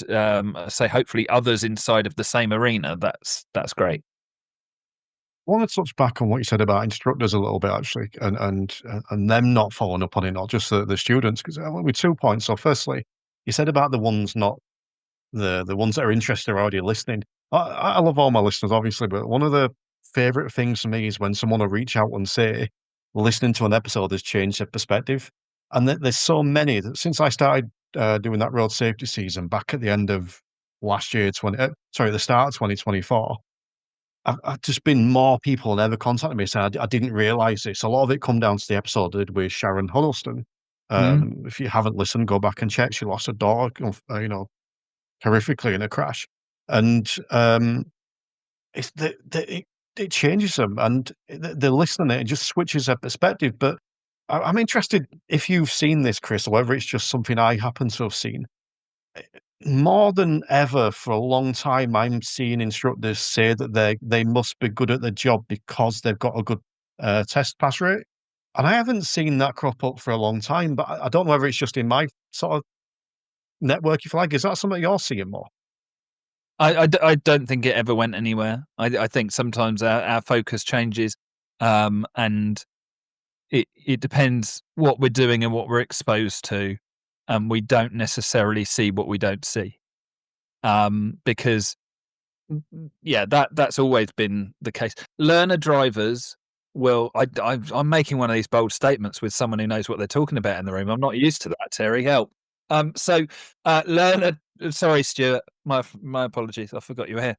Speaker 4: say hopefully others inside of the same arena, that's great.
Speaker 1: I want to touch back on what you said about instructors a little bit, actually, and them not following up on it, not just the students, because with 2 points. So, firstly, you said about the ones not the ones that are interested are already listening. I love all my listeners, obviously, but one of the favorite things for me is when someone will reach out and say, listening to an episode has changed their perspective. And there's so many that since I started doing that road safety season back at the end of last year, the start of 2024. I've just been more people than ever contacting me saying, I didn't realise this. A lot of it come down to the episode I did with Sharon Huddleston. If you haven't listened, go back and check. She lost her dog, horrifically in a crash. And it changes them, and they're listening. It just switches their perspective. But I'm interested if you've seen this, Chris, or whether it's just something I happen to have seen. More than ever, for a long time, I'm seeing instructors say that they must be good at their job because they've got a good test pass rate. And I haven't seen that crop up for a long time, but I don't know whether it's just in my sort of network, if you like. Is that something you're seeing more?
Speaker 4: I don't think it ever went anywhere. I think sometimes our focus changes, and it depends what we're doing and what we're exposed to, and we don't necessarily see what we don't see. Because that's always been the case. Learner drivers will. I'm making one of these bold statements with someone who knows what they're talking about in the room. I'm not used to that, Terry. Help. Learner. Sorry, Stuart. My apologies. I forgot you were here.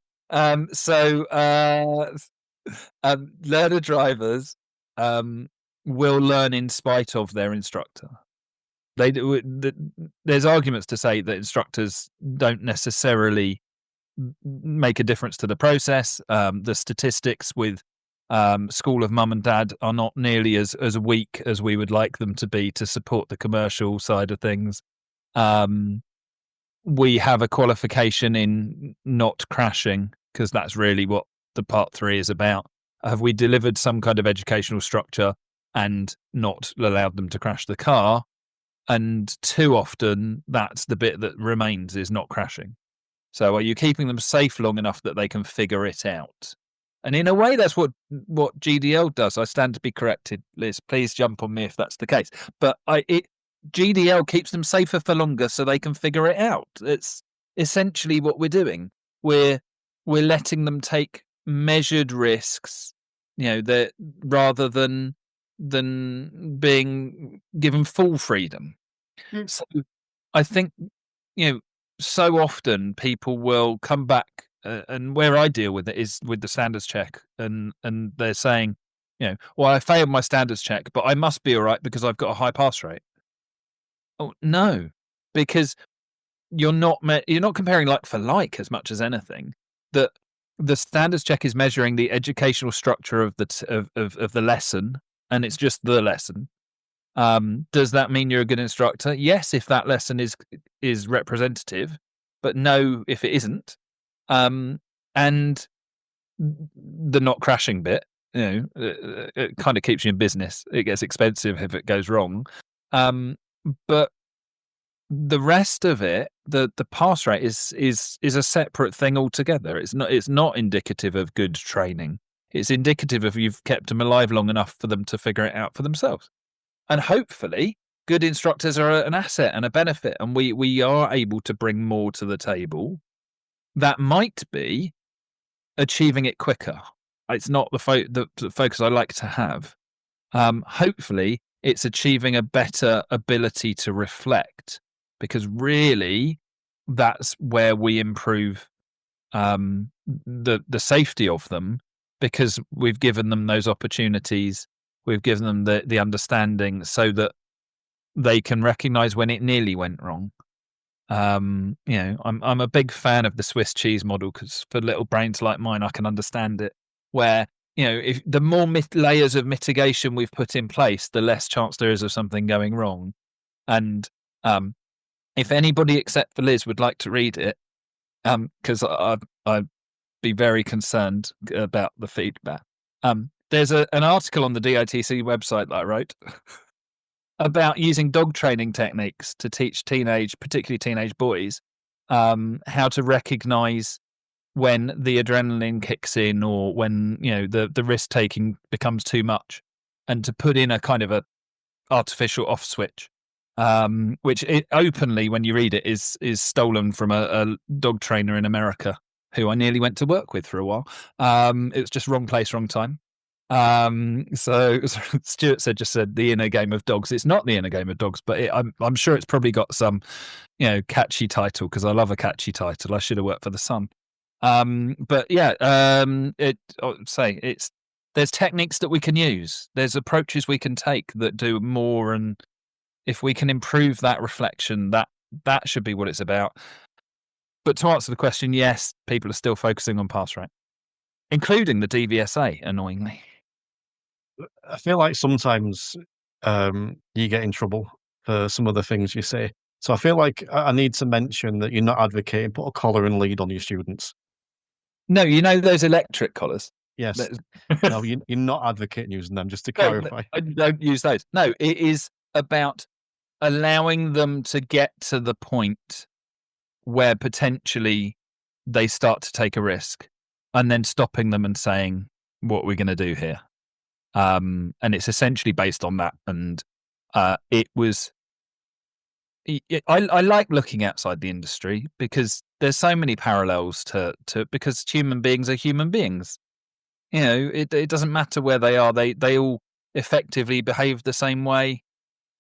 Speaker 4: Learner drivers will learn in spite of their instructor. There's arguments to say that instructors don't necessarily make a difference to the process. The statistics with School of Mum and Dad are not nearly as weak as we would like them to be to support the commercial side of things. We have a qualification in not crashing because that's really what the part 3 is about. Have we delivered some kind of educational structure and not allowed them to crash the car? And too often, that's the bit that remains, is not crashing. So are you keeping them safe long enough that they can figure it out? And in a way, that's what GDL does. I stand to be corrected, Liz. Please jump on me if that's the case. But GDL keeps them safer for longer so they can figure it out. It's essentially what we're doing. We're letting them take measured risks, rather than being given full freedom. So I think, so often people will come back, and where I deal with it is with the standards check, and they're saying, well, I failed my standards check, but I must be all right because I've got a high pass rate. Oh no, because you're not comparing like for like as much as anything. That the standards check is measuring the educational structure of the lesson, and it's just the lesson. Does that mean you're a good instructor? Yes, if that lesson is representative, but no, if it isn't. And the not crashing bit, it kind of keeps you in business. It gets expensive if it goes wrong. But the rest of it, the pass rate is a separate thing altogether. It's not indicative of good training. It's indicative of you've kept them alive long enough for them to figure it out for themselves. And hopefully, good instructors are an asset and a benefit, and we are able to bring more to the table. That might be achieving it quicker. It's not the focus I like to have. Hopefully, it's achieving a better ability to reflect, because really, that's where we improve the safety of them, because we've given them those opportunities. We've given them the understanding so that they can recognise when it nearly went wrong. I'm a big fan of the Swiss cheese model, because for little brains like mine, I can understand it. Where if the more layers of mitigation we've put in place, the less chance there is of something going wrong. And if anybody except for Liz would like to read it, because I'd be very concerned about the feedback. There's an article on the DITC website that I wrote about using dog training techniques to teach particularly teenage boys, how to recognise when the adrenaline kicks in, or when the risk taking becomes too much, and to put in a kind of a artificial off switch, which openly, when you read it, is stolen from a dog trainer in America who I nearly went to work with for a while. It was just wrong place, wrong time. So Stuart just said the inner game of dogs. It's not the inner game of dogs, but I'm sure it's probably got some, catchy title, because I love a catchy title. I should have worked for the Sun. But yeah, there's techniques that we can use. There's approaches we can take that do more, and if we can improve that reflection, that should be what it's about. But to answer the question, yes, people are still focusing on pass rate, including the DVSA, annoyingly.
Speaker 1: I feel like sometimes you get in trouble for some of the things you say. So I feel like I need to mention that you're not advocating put a collar and lead on your students.
Speaker 4: No, those electric collars?
Speaker 1: Yes. No, you're not advocating using them, just to
Speaker 4: No,
Speaker 1: clarify.
Speaker 4: I don't use those. No, it is about allowing them to get to the point where potentially they start to take a risk, and then stopping them and saying, what are we going to do here? And it's essentially based on that. And it was, I like looking outside the industry, because there's so many parallels to because human beings are human beings. It doesn't matter where they are. They all effectively behave the same way.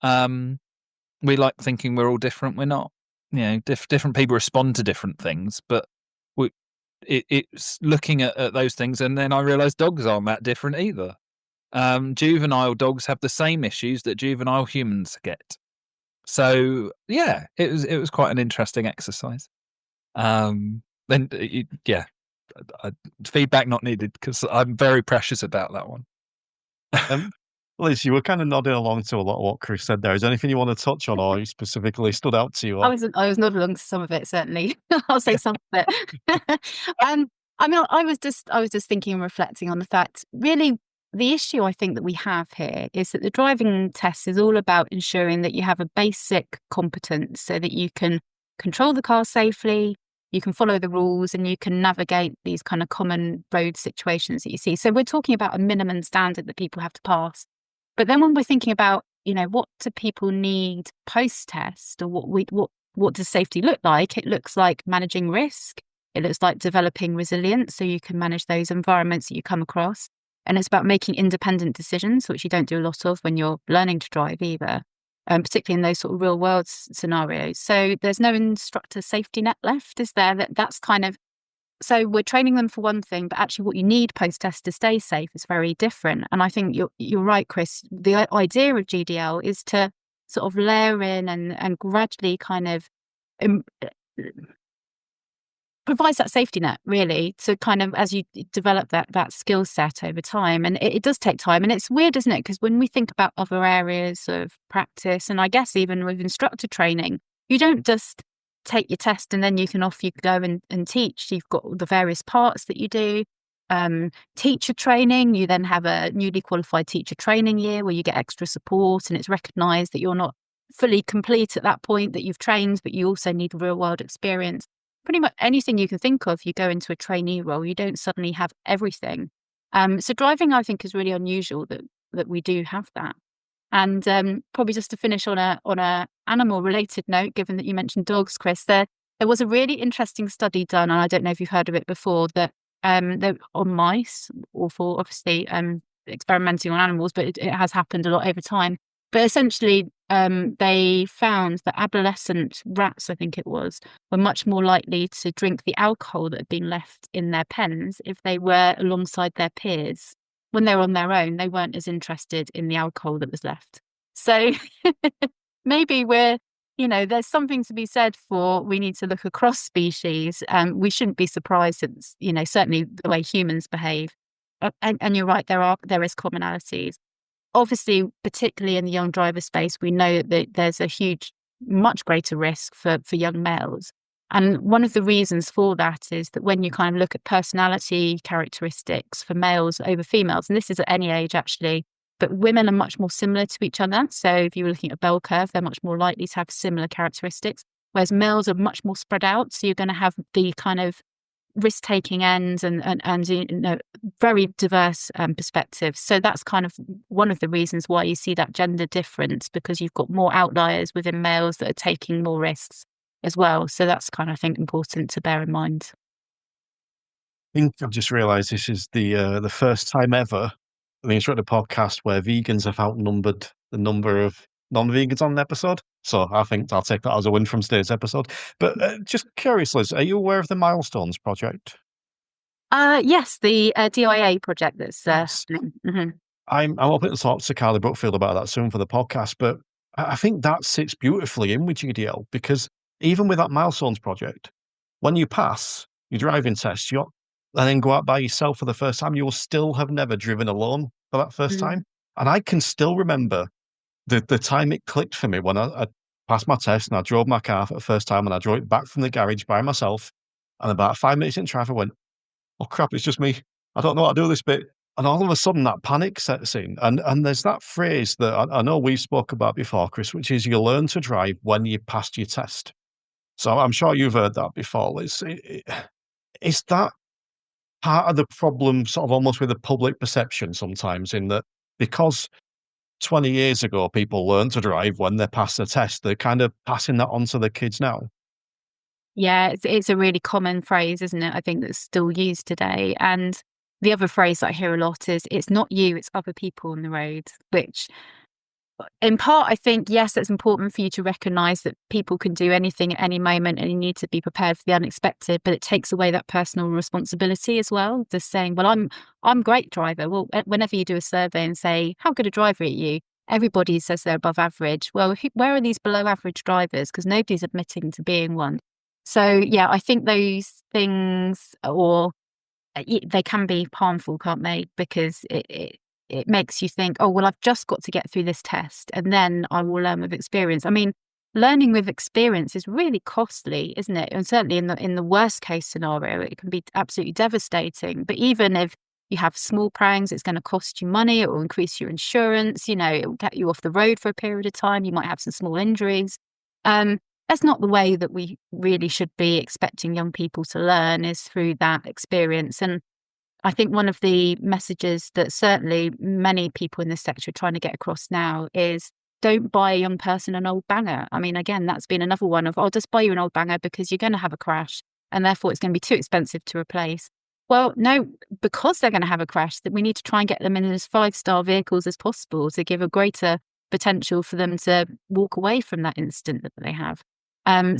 Speaker 4: We like thinking we're all different. We're not. Different people respond to different things, but it's looking at those things, and then I realised dogs aren't that different either. Juvenile dogs have the same issues that juvenile humans get. So yeah, it was quite an interesting exercise. Feedback not needed, because I'm very precious about that one.
Speaker 1: Liz, you were kind of nodding along to a lot of what Chris said there. Is there anything you want to touch on, or specifically stood out to you? Or?
Speaker 3: I was nodding along to some of it, certainly. I'll say some of it. I was just thinking and reflecting on the fact, really, the issue I think that we have here is that the driving test is all about ensuring that you have a basic competence so that you can control the car safely, you can follow the rules, and you can navigate these kind of common road situations that you see. So we're talking about a minimum standard that people have to pass. But then when we're thinking about, what do people need post-test, or what does safety look like? It looks like managing risk. It looks like developing resilience so you can manage those environments that you come across. And it's about making independent decisions, which you don't do a lot of when you're learning to drive either, particularly in those sort of real world scenarios. So there's no instructor safety net left, is there? That's kind of, so we're training them for one thing, but actually what you need post-test to stay safe is very different. And I think you're right, Chris. The idea of GDL is to sort of layer in and gradually kind of provides that safety net, really, to kind of, as you develop that skill set over time. And it does take time. And it's weird, isn't it? Because when we think about other areas of practice, and I guess even with instructor training, you don't just take your test and then you go and teach. You've got the various parts that you do. Teacher training, you then have a newly qualified teacher training year where you get extra support, and it's recognised that you're not fully complete at that point, that you've trained, but you also need real world experience. Pretty much anything you can think of, you go into a trainee role, you don't suddenly have everything. So driving, I think, is really unusual that we do have that. And probably just to finish on a animal related note, given that you mentioned dogs, Chris, there was a really interesting study done, and I don't know if you've heard of it before, that they're on mice, or for obviously experimenting on animals, but it has happened a lot over time. But essentially, they found that adolescent rats, I think it was, were much more likely to drink the alcohol that had been left in their pens if they were alongside their peers. When they were on their own, they weren't as interested in the alcohol that was left. So maybe there's something to be said for, we need to look across species. We shouldn't be surprised at, certainly the way humans behave. And you're right, there is commonalities. Obviously, particularly in the young driver space, we know that there's a much greater risk for young males. And one of the reasons for that is that when you kind of look at personality characteristics for males over females, and this is at any age actually, but women are much more similar to each other. So if you were looking at a bell curve, they're much more likely to have similar characteristics, whereas males are much more spread out. So you're going to have the kind of risk-taking ends and very diverse perspectives. So that's kind of one of the reasons why you see that gender difference, because you've got more outliers within males that are taking more risks as well. So that's kind of, I think, important to bear in mind.
Speaker 1: I think I've just realised this is the first time ever on the Instructor podcast where vegans have outnumbered the number of non-vegans on an episode. So I think I'll take that as a win from today's episode. But just curious, Liz, are you aware of the Milestones project?
Speaker 3: Yes, the DIA project that's
Speaker 1: Yes.
Speaker 3: happening.
Speaker 1: I'm hoping to talk to Carly Brookfield about that soon for the podcast, but I think that sits beautifully in with GDL, because even with that Milestones project, when you pass your driving test, and then go out by yourself for the first time, you will still have never driven alone for that first time. And I can still remember the time it clicked for me when I passed my test and I drove my car for the first time, and I drove it back from the garage by myself. And about 5 minutes into drive, I went, "Oh crap, it's just me. I don't know how to do this bit." And all of a sudden that panic sets in. And there's that phrase that I know we spoke about before, Chris, which is you learn to drive when you passed your test. So I'm sure you've heard that before, Liz. Is that part of the problem, sort of almost with the public perception sometimes, in that because 20 years ago people learned to drive when they passed the test, they're kind of passing that on to the kids now?
Speaker 3: Yeah, it's a really common phrase, isn't it? I think that's still used today. And the other phrase that I hear a lot is, it's not you, it's other people on the road, which in part, I think, yes, it's important for you to recognise that people can do anything at any moment and you need to be prepared for the unexpected, but it takes away that personal responsibility as well. Just saying, well, I'm a great driver. Well, whenever you do a survey and say, how good a driver are you? Everybody says they're above average. Well, where are these below average drivers? Because nobody's admitting to being one. So, yeah, I think those things, they can be harmful, can't they? Because it makes you think, oh, well, I've just got to get through this test and then I will learn with experience. I mean, learning with experience is really costly, isn't it? And certainly in the worst case scenario, it can be absolutely devastating. But even if you have small prangs, it's going to cost you money. It will increase your insurance. It will get you off the road for a period of time. You might have some small injuries. That's not the way that we really should be expecting young people to learn, is through that experience. And I think one of the messages that certainly many people in this sector are trying to get across now is, don't buy a young person an old banger. I mean, again, that's been another one of, I'll just buy you an old banger because you're going to have a crash and therefore it's going to be too expensive to replace. Well, no, because they're going to have a crash, that we need to try and get them in as 5-star vehicles as possible to give a greater potential for them to walk away from that incident that they have.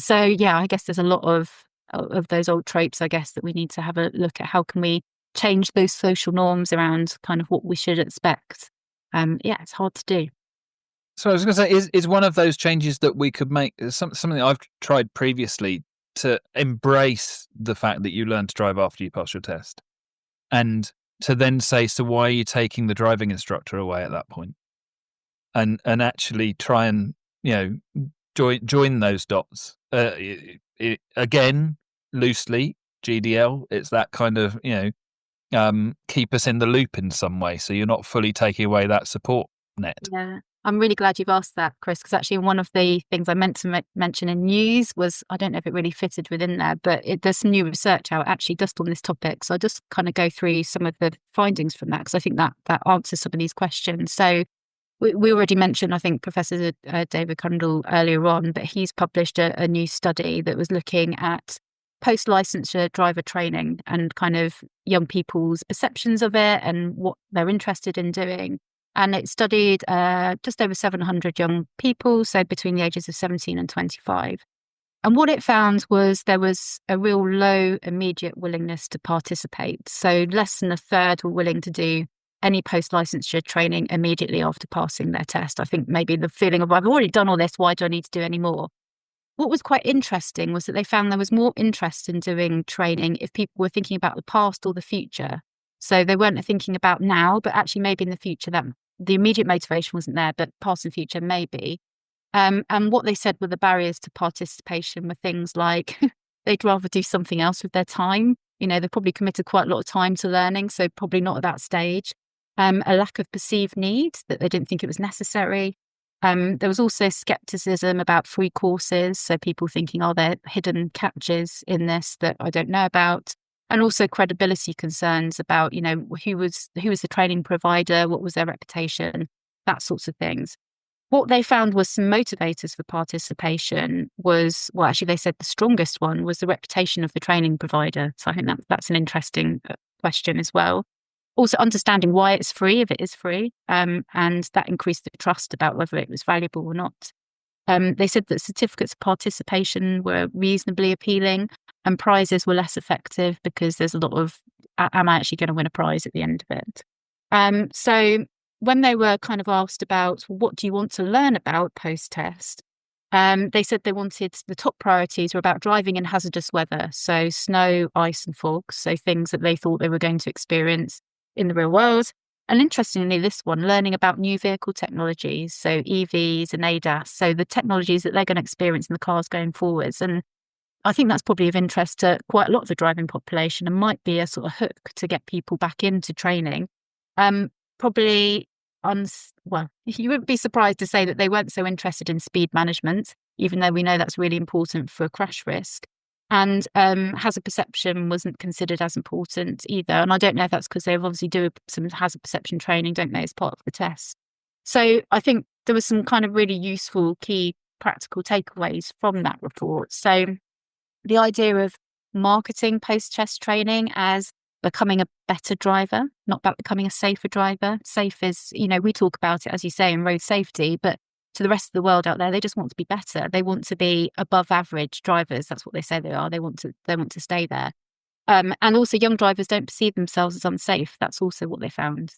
Speaker 3: So, yeah, I guess there's a lot of those old tropes, I guess, that we need to have a look at. How can we change those social norms around kind of what we should expect? Yeah, it's hard to do.
Speaker 4: So I was going to say, is one of those changes that we could make something that I've tried previously, to embrace the fact that you learn to drive after you pass your test, and to then say, so why are you taking the driving instructor away at that point? And actually try and join those dots. Again, loosely GDL. It's that kind of keep us in the loop in some way, so you're not fully taking away that support net.
Speaker 3: Yeah. I'm really glad you've asked that, Chris, because actually one of the things I meant to mention in news was, I don't know if it really fitted within there, but there's some new research out actually just on this topic. So I'll just kind of go through some of the findings from that, because I think that answers some of these questions. So we already mentioned, I think, Professor David Cundall earlier on, but he's published a new study that was looking at post-licensure driver training and kind of young people's perceptions of it and what they're interested in doing. And it studied just over 700 young people, so between the ages of 17 and 25. And what it found was there was a real low immediate willingness to participate. So less than a third were willing to do any post-licensure training immediately after passing their test. I think maybe the feeling of, I've already done all this, why do I need to do any more? What was quite interesting was that they found there was more interest in doing training if people were thinking about the past or the future. So they weren't thinking about now, but actually maybe in the future that the immediate motivation wasn't there, but past and future maybe. And what they said were the barriers to participation were things like they'd rather do something else with their time. You know, they probably committed quite a lot of time to learning, so probably not at that stage. A lack of perceived need, that they didn't think it was necessary. There was also skepticism about free courses, so people thinking, are there hidden catches in this that I don't know about? And also credibility concerns about, you know, who was the training provider, what was their reputation, that sorts of things. What they found was some motivators for participation was, well, actually they said the strongest one was the reputation of the training provider. So I think that's an interesting question as well. Also understanding why it's free, if it is free, and that increased the trust about whether it was valuable or not. They said that certificates of participation were reasonably appealing and prizes were less effective because there's a lot of, am I actually going to win a prize at the end of it? So when they were kind of asked about, well, what do you want to learn about post-test? They said they wanted, the top priorities were about driving in hazardous weather, so snow, ice and fog, so things that they thought they were going to experience in the real world. And interestingly, this one, learning about new vehicle technologies, so EVs and ADAS, so the technologies that they're going to experience in the cars going forwards. And I think that's probably of interest to quite a lot of the driving population and might be a sort of hook to get people back into training. Probably, well, you wouldn't be surprised to say that they weren't so interested in speed management, even though we know that's really important for crash risk. And hazard perception wasn't considered as important either. And I don't know if that's because they obviously do some hazard perception training, don't they, as part of the test. So I think there was some kind of really useful key practical takeaways from that report. So the idea of marketing post-test training as becoming a better driver, not about becoming a safer driver. Safe is, you know, we talk about it, as you say, in road safety, but to the rest of the world out there, they just want to be better. They want to be above average drivers. That's what they say they are. They want to stay there. And also young drivers don't perceive themselves as unsafe. That's also what they found.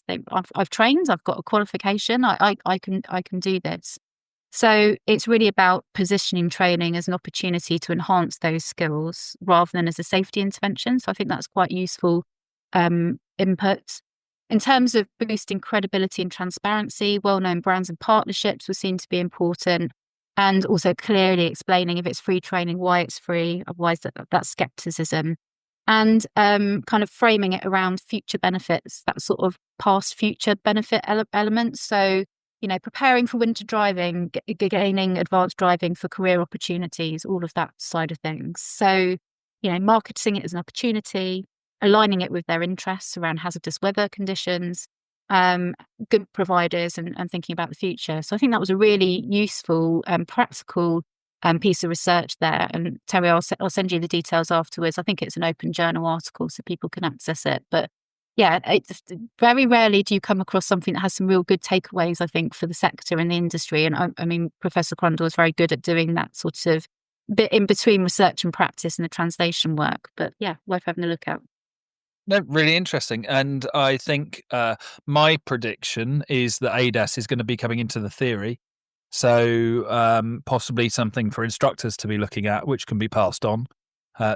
Speaker 3: I've trained, I've got a qualification, I can do this. So it's really about positioning training as an opportunity to enhance those skills rather than as a safety intervention. So I think that's quite useful input. In terms of boosting credibility and transparency, well-known brands and partnerships were seen to be important, and also clearly explaining if it's free training, why it's free, otherwise that's skepticism, and kind of framing it around future benefits, that sort of past future benefit element. So, you know, preparing for winter driving, gaining advanced driving for career opportunities, all of that side of things. So, you know, marketing it as an opportunity, aligning it with their interests around hazardous weather conditions, good providers and thinking about the future. So I think that was a really useful and practical piece of research there. And Terry, I'll send you the details afterwards. I think it's an open journal article so people can access it. But yeah, it's very rarely do you come across something that has some real good takeaways, I think, for the sector and the industry. And I mean, Professor Crondall is very good at doing that sort of bit in between research and practice and the translation work. But yeah, worth having a look at.
Speaker 4: No, really interesting. And I think my prediction is that ADAS is going to be coming into the theory. So possibly something for instructors to be looking at, which can be passed on.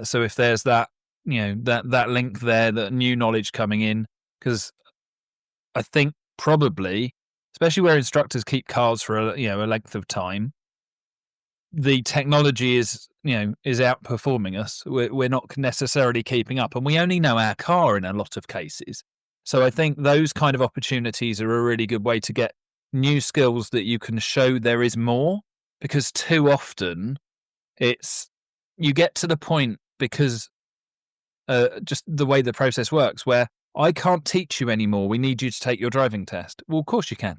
Speaker 4: So if there's that, you know, that link there, that new knowledge coming in, because I think probably, especially where instructors keep cars for a length of time, the technology is outperforming us. We're not necessarily keeping up, and we only know our car in a lot of cases. So I think those kind of opportunities are a really good way to get new skills that you can show there is more, because too often you get to the point, because just the way the process works, where I can't teach you anymore. We need you to take your driving test. Well, of course you can.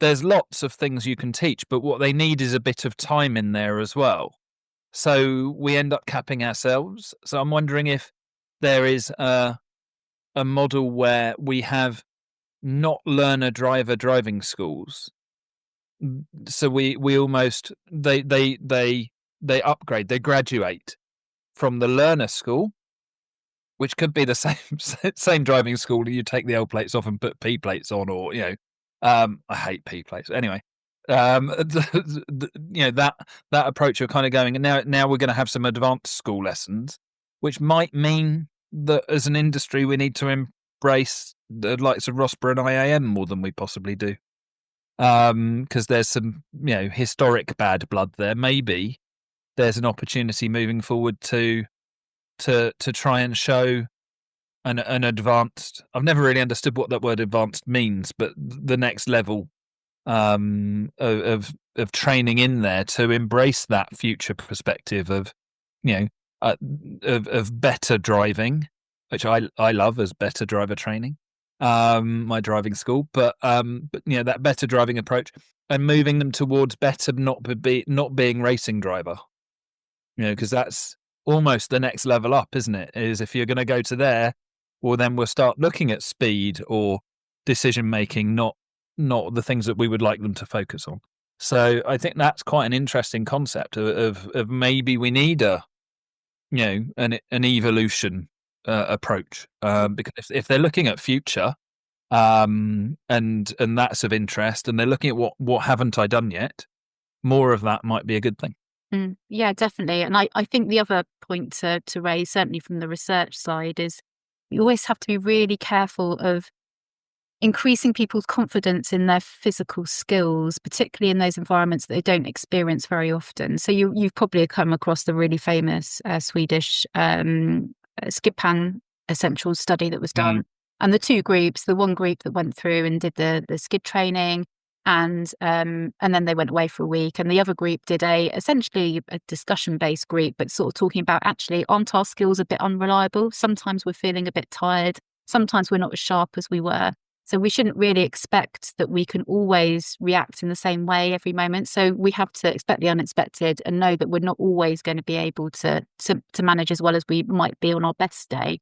Speaker 4: There's lots of things you can teach, but what they need is a bit of time in there as well. So we end up capping ourselves. So I'm wondering if there is a model where we have not learner driver driving schools. So we almost they upgrade, they graduate from the learner school, which could be the same driving school. You take the L plates off and put P plates on, or I hate P plates anyway. That approach of kind of going, and now we're going to have some advanced school lessons, which might mean that as an industry we need to embrace the likes of Rossborough and IAM more than we possibly do, because there's some historic bad blood there. Maybe there's an opportunity moving forward to try and show an advanced. I've never really understood what that word advanced means, but the next level of training in there to embrace that future perspective of of better driving, which I love as better driver training, my driving school, but that better driving approach, and moving them towards better not being racing driver, because that's almost the next level up, isn't it? Is if you're going to go to there, well, then we'll start looking at speed or decision making, not the things that we would like them to focus on. So I think that's quite an interesting concept of maybe we need an evolution approach, because if they're looking at future, and that's of interest, and they're looking at what haven't I done yet, more of that might be a good thing.
Speaker 3: Yeah, definitely. And I think the other point to raise, certainly from the research side, is you always have to be really careful of increasing people's confidence in their physical skills, particularly in those environments that they don't experience very often. So you've probably come across the really famous Swedish skid-pan essential study that was done. And the two groups, the one group that went through and did the skid training, and then they went away for a week, and the other group did essentially a discussion-based group, but sort of talking about, actually, aren't our skills a bit unreliable? Sometimes we're feeling a bit tired. Sometimes we're not as sharp as we were. So we shouldn't really expect that we can always react in the same way every moment. So we have to expect the unexpected and know that we're not always going to be able to manage as well as we might be on our best day.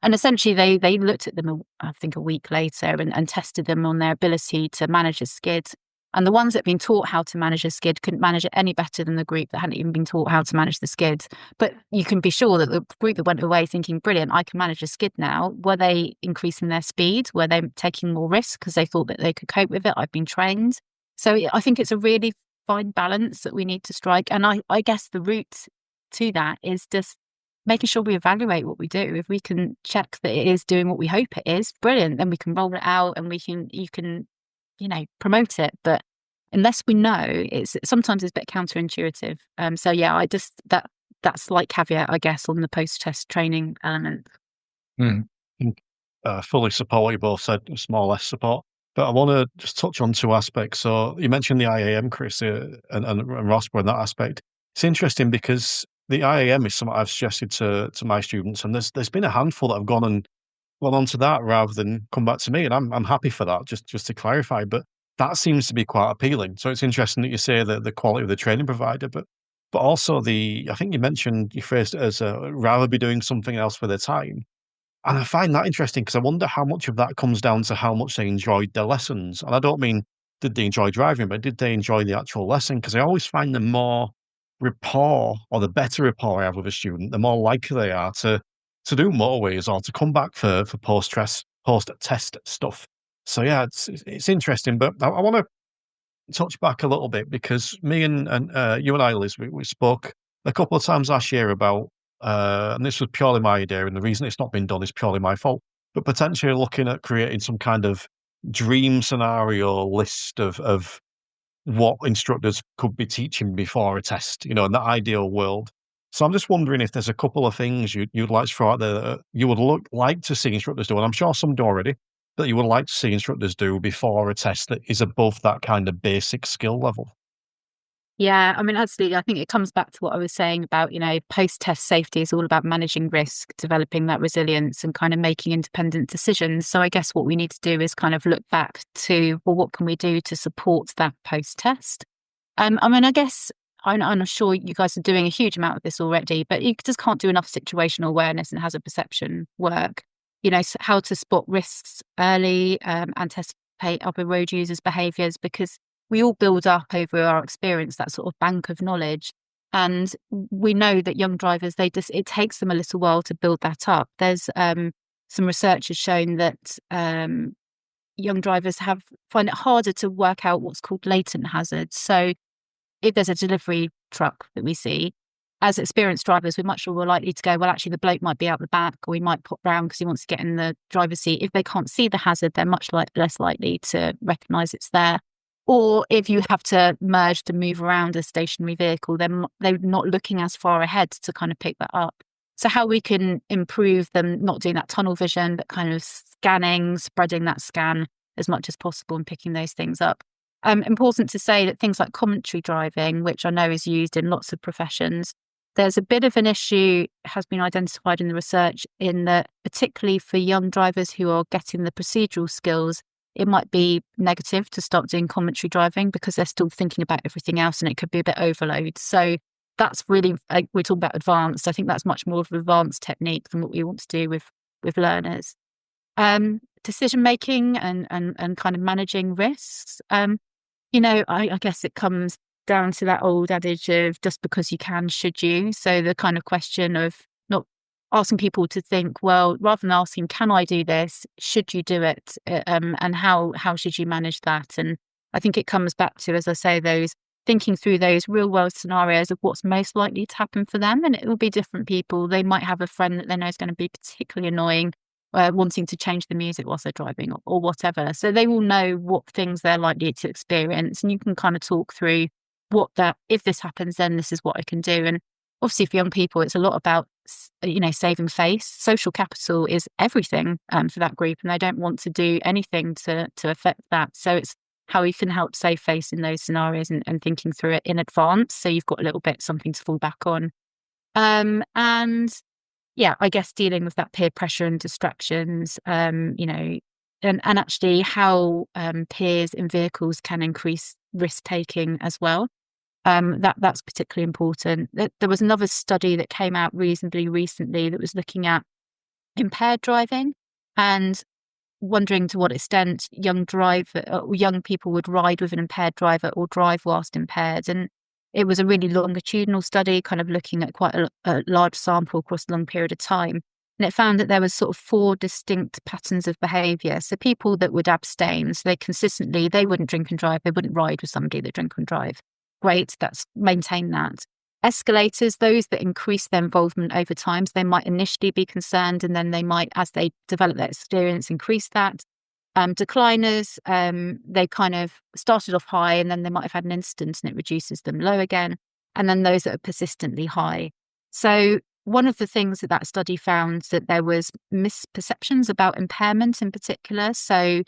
Speaker 3: And essentially, they looked at them, I think, a week later and tested them on their ability to manage a skid. And the ones that had been taught how to manage a skid couldn't manage it any better than the group that hadn't even been taught how to manage the skid. But you can be sure that the group that went away thinking, brilliant, I can manage a skid now, were they increasing their speed? Were they taking more risk because they thought that they could cope with it? I've been trained. So I think it's a really fine balance that we need to strike. And I guess the route to that is just making sure we evaluate what we do. If we can check that it is doing what we hope it is, brilliant. Then we can roll it out and you can promote it. But unless we know, sometimes it's a bit counterintuitive. So yeah, that's like caveat, I guess, on the post-test training element.
Speaker 1: Fully support what you both said, small less support. But I want to just touch on two aspects. So you mentioned the IAM, Chris, and Rossborough in that aspect. It's interesting because the IAM is something I've suggested to my students, and there's been a handful that have gone on to that rather than come back to me, and I'm happy for that. Just to clarify, but that seems to be quite appealing. So it's interesting that you say that the quality of the training provider, but also I think you mentioned, you phrased it as rather be doing something else with their time. And I find that interesting because I wonder how much of that comes down to how much they enjoyed their lessons. And I don't mean did they enjoy driving, but did they enjoy the actual lesson? Because I always find the more rapport or the better rapport I have with a student, the more likely they are to do motorways or to come back for post-test stuff. So yeah, it's interesting. But I want to touch back a little bit because me and you and I, Liz, we spoke a couple of times last year about, and this was purely my idea, and the reason it's not been done is purely my fault, but potentially looking at creating some kind of dream scenario list of what instructors could be teaching before a test, in that ideal world. So I'm just wondering if there's a couple of things you'd like to throw out there that you would like to see instructors do, and I'm sure some do already, that you would like to see instructors do before a test that is above that kind of basic skill level?
Speaker 3: Yeah, I mean, absolutely. I think it comes back to what I was saying about, post-test safety is all about managing risk, developing that resilience and kind of making independent decisions. So I guess what we need to do is kind of look back to, well, what can we do to support that post-test? I mean, I guess I'm sure you guys are doing a huge amount of this already, but you just can't do enough situational awareness and hazard perception work. How to spot risks early, anticipate other road users' behaviours, because we all build up over our experience that sort of bank of knowledge. And we know that young drivers, it takes them a little while to build that up. There's some research has shown that young drivers find it harder to work out what's called latent hazards. So if there's a delivery truck that we see, as experienced drivers, we're much more likely to go, well, actually, the bloke might be out the back, or he might pop round because he wants to get in the driver's seat. If they can't see the hazard, they're much less likely to recognise it's there. Or if you have to merge to move around a stationary vehicle, they're not looking as far ahead to kind of pick that up. So how we can improve them not doing that tunnel vision, but kind of scanning, spreading that scan as much as possible and picking those things up. Important to say that things like commentary driving, which I know is used in lots of professions, there's a bit of an issue has been identified in the research in that, particularly for young drivers who are getting the procedural skills, it might be negative to start doing commentary driving because they're still thinking about everything else and it could be a bit overload. So that's really, we're talking about advanced. I think that's much more of an advanced technique than what we want to do with learners. Decision making and kind of managing risks. I guess it comes down to that old adage of just because you can, should you? So the kind of question of not asking people to think, well, rather than asking, can I do this? Should you do it? And how should you manage that? And I think it comes back to, as I say, thinking through those real world scenarios of what's most likely to happen for them. And it will be different people. They might have a friend that they know is going to be particularly annoying, wanting to change the music whilst they're driving or whatever. So they will know what things they're likely to experience. And you can kind of talk through if this happens, then this is what I can do. And obviously for young people, it's a lot about, saving face. Social capital is everything for that group, and they don't want to do anything to affect that. So it's how we can help save face in those scenarios and thinking through it in advance. So you've got a little bit something to fall back on. And yeah, I guess dealing with that peer pressure and distractions, and actually how peers in vehicles can increase risk taking as well. That's particularly important. There was another study that came out reasonably recently that was looking at impaired driving and wondering to what extent young people would ride with an impaired driver or drive whilst impaired. And it was a really longitudinal study, kind of looking at quite a large sample across a long period of time. And it found that there was sort of 4 distinct patterns of behaviour. So people that would abstain, so they wouldn't drink and drive, they wouldn't ride with somebody that drink and drive. Great, maintain that. Escalators, those that increase their involvement over time. So they might initially be concerned and then they might, as they develop their experience, increase that. Decliners, they kind of started off high and then they might have had an incident and it reduces them low again. And then those that are persistently high. So one of the things that study found that there was misperceptions about impairment in particular. So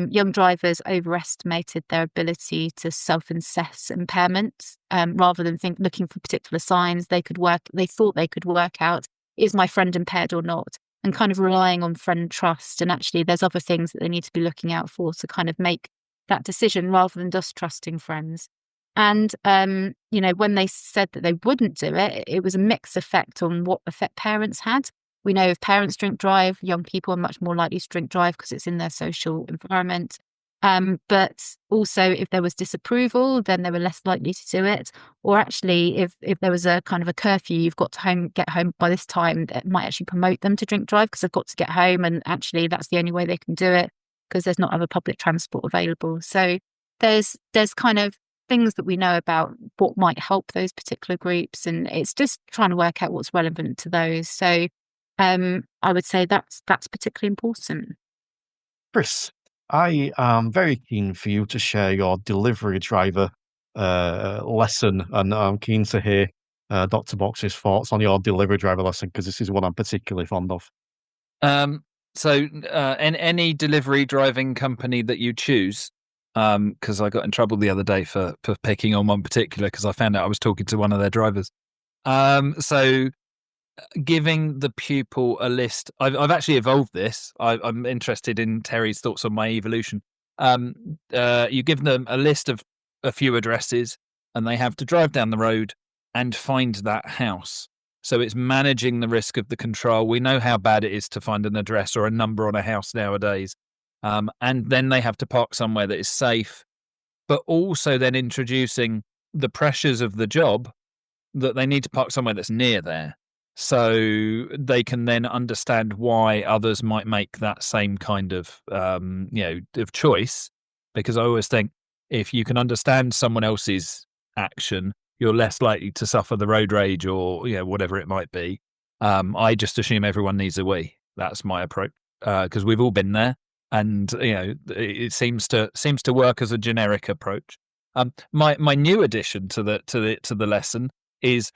Speaker 3: young drivers overestimated their ability to self-assess impairments rather than looking for particular signs they thought they could work out, is my friend impaired or not? And kind of relying on friend trust. And actually there's other things that they need to be looking out for to kind of make that decision rather than just trusting friends. And, when they said that they wouldn't do it, it was a mixed effect on what effect parents had. We know if parents drink drive, young people are much more likely to drink drive because it's in their social environment. But also if there was disapproval, then they were less likely to do it. Or actually, if there was a kind of a curfew, you've got to get home by this time, that might actually promote them to drink drive because they've got to get home. And actually that's the only way they can do it because there's not other public transport available. So there's kind of things that we know about what might help those particular groups. And it's just trying to work out what's relevant to those. So I would say that's particularly important.
Speaker 1: Chris, I am very keen for you to share your delivery driver lesson, and I'm keen to hear Dr. Box's thoughts on your delivery driver lesson because this is one I'm particularly fond of.
Speaker 4: So, any delivery driving company that you choose, because I got in trouble the other day for picking on one particular because I found out I was talking to one of their drivers. So giving the pupil a list. I've actually evolved this. I'm interested in Terry's thoughts on my evolution. You give them a list of a few addresses, and they have to drive down the road and find that house. So it's managing the risk of the control. We know how bad it is to find an address or a number on a house nowadays. And then they have to park somewhere that is safe, but also then introducing the pressures of the job that they need to park somewhere that's near there. So they can then understand why others might make that same kind of, of choice. Because I always think if you can understand someone else's action, you're less likely to suffer the road rage or whatever it might be. I just assume everyone needs a wee. That's my approach because we've all been there, and it seems to work as a generic approach. My new addition to the lesson is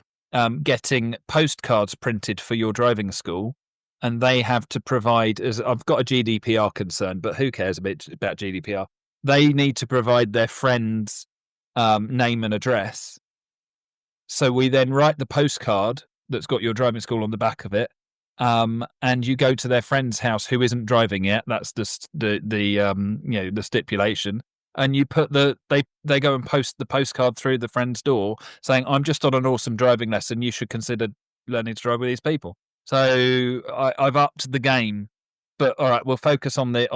Speaker 4: getting postcards printed for your driving school, and they have to provide. As I've got a GDPR concern, but who cares about GDPR? They need to provide their friend's name and address. So we then write the postcard that's got your driving school on the back of it, and you go to their friend's house who isn't driving yet. That's the stipulation. And you put they go and post the postcard through the friend's door saying, "I'm just on an awesome driving lesson. You should consider learning to drive with these people." So I've upped the game, but all right, we'll focus on the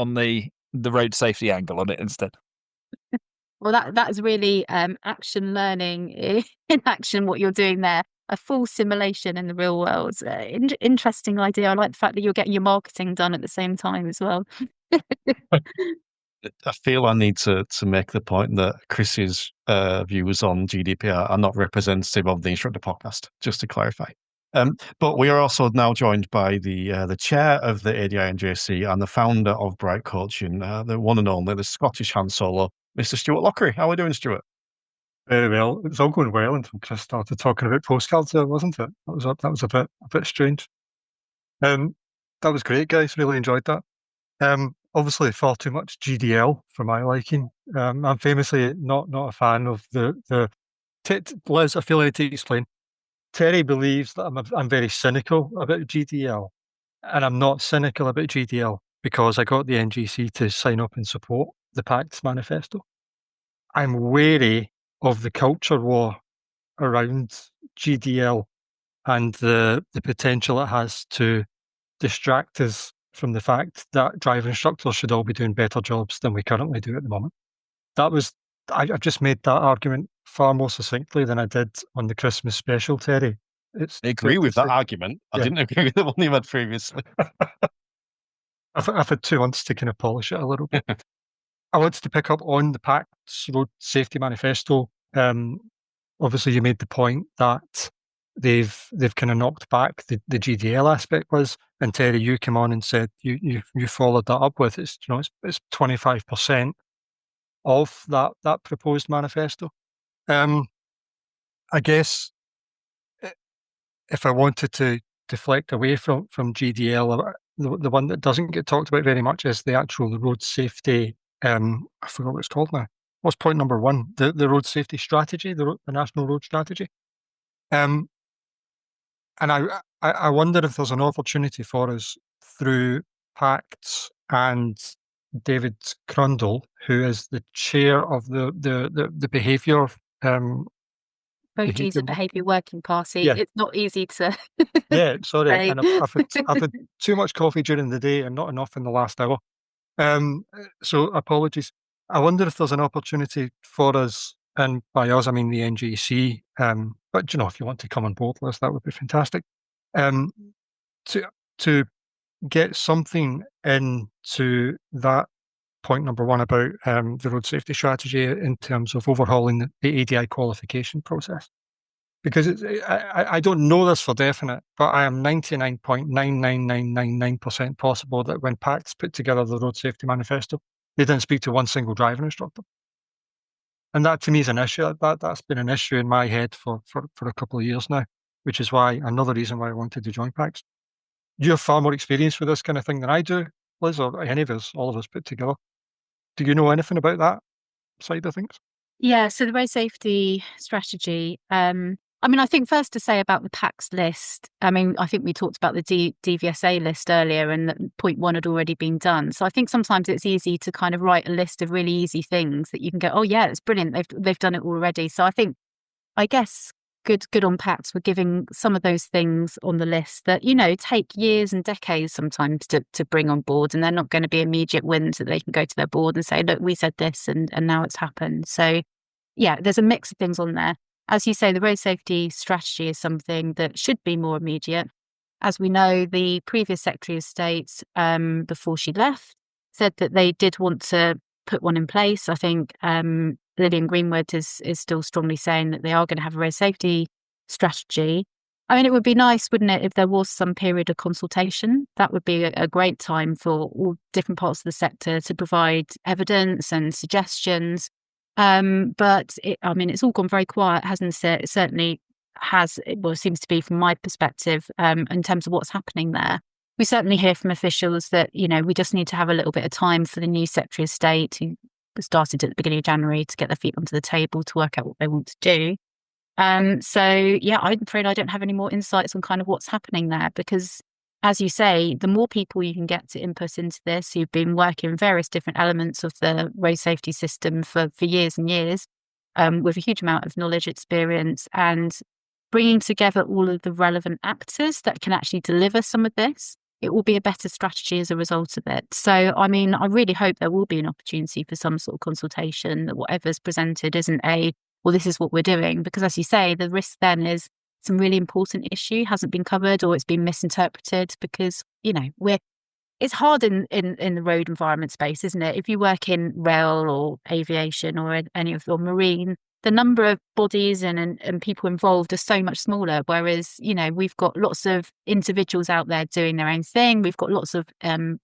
Speaker 4: road safety angle on it instead.
Speaker 3: Well, that is really action learning in action, what you're doing there. A full simulation in the real world. Interesting idea. I like the fact that you're getting your marketing done at the same time as well.
Speaker 1: I feel I need to make the point that Chris's views on GDPR are not representative of the Instructor podcast, just to clarify. But we are also now joined by the chair of the ADI&JC and the founder of Bright Coaching, the one and only, the Scottish Han Solo, Mr. Stuart Lockery. How are we doing, Stuart?
Speaker 5: Very well. It was all going well until Chris started talking about postcards there, wasn't it? That was a bit strange. That was great, guys. Really enjoyed that. Obviously far too much GDL for my liking. I'm famously not a fan of the Liz, I feel I need to explain. Terry believes that I'm very cynical about GDL, and I'm not cynical about GDL because I got the NGC to sign up and support the Pact's manifesto. I'm wary of the culture war around GDL and the potential it has to distract us from the fact that driver instructors should all be doing better jobs than we currently do at the moment. I've just made that argument far more succinctly than I did on the Christmas special, Terry.
Speaker 1: I agree with that argument. I didn't agree with the one you had previously.
Speaker 5: I've had 2 months to kind of polish it a little bit. I wanted to pick up on the Pact's Road Safety Manifesto. Obviously, you made the point that they've kind of knocked back the GDL aspect, Liz, and Terry, you came on and said you followed that up with it's 25% of that proposed manifesto. I guess if I wanted to deflect away from GDL, the one that doesn't get talked about very much is the actual road safety. I forgot what it's called now. What's point number 1? The road safety strategy, the national road strategy. And I wonder if there's an opportunity for us through Pacts and David Crundle, who is the chair of the behaviour.
Speaker 3: Both user behaviour working party.
Speaker 5: Yeah.
Speaker 3: It's not easy to.
Speaker 5: Yeah, sorry,
Speaker 3: say.
Speaker 5: and I've had too much coffee during the day and not enough in the last hour. So apologies. I wonder if there's an opportunity for us, and by us I mean the NGC. But if you want to come on board, Liz, that would be fantastic. To get something into that point number 1 about the road safety strategy in terms of overhauling the ADI qualification process. Because I don't know this for definite, but I am 99.99999% possible that when Pacts put together the Road Safety Manifesto, they didn't speak to one single driving instructor. And that to me is an issue. That's been an issue in my head for a couple of years now, which is another reason why I wanted to join Pacts. You have far more experience with this kind of thing than I do, Liz, or any of us, all of us put together. Do you know anything about that side of things?
Speaker 3: Yeah, so the road safety strategy. I mean, I think first to say about the PACS list, I mean, I think we talked about the DVSA list earlier and that point one had already been done. So I think sometimes it's easy to kind of write a list of really easy things that you can go, oh yeah, it's brilliant. They've done it already. So I guess good on PACS for giving some of those things on the list that, take years and decades sometimes to bring on board, and they're not going to be immediate wins that they can go to their board and say, look, we said this and now it's happened. So yeah, there's a mix of things on there. As you say, the road safety strategy is something that should be more immediate. As we know, the previous Secretary of State, before she left, said that they did want to put one in place. I think Lillian Greenwood is still strongly saying that they are going to have a road safety strategy. I mean, it would be nice, wouldn't it, if there was some period of consultation? That would be a great time for all different parts of the sector to provide evidence and suggestions. But it's all gone very quiet, hasn't it? It certainly has. Well, it seems to be from my perspective, in terms of what's happening there. We certainly hear from officials that, we just need to have a little bit of time for the new Secretary of State, who started at the beginning of January, to get their feet onto the table to work out what they want to do. So yeah, I'm afraid I don't have any more insights on kind of what's happening there, because as you say, the more people you can get to input into this, who've been working various different elements of the road safety system for years and years, with a huge amount of knowledge, experience, and bringing together all of the relevant actors that can actually deliver some of this, it will be a better strategy as a result of it. So, I mean, I really hope there will be an opportunity for some sort of consultation, that whatever's presented isn't well, this is what we're doing. Because as you say, the risk then is some really important issue hasn't been covered, or it's been misinterpreted, because, it's hard in the road environment space, isn't it? If you work in rail or aviation or or marine, the number of bodies and people involved are so much smaller. Whereas, we've got lots of individuals out there doing their own thing. We've got lots of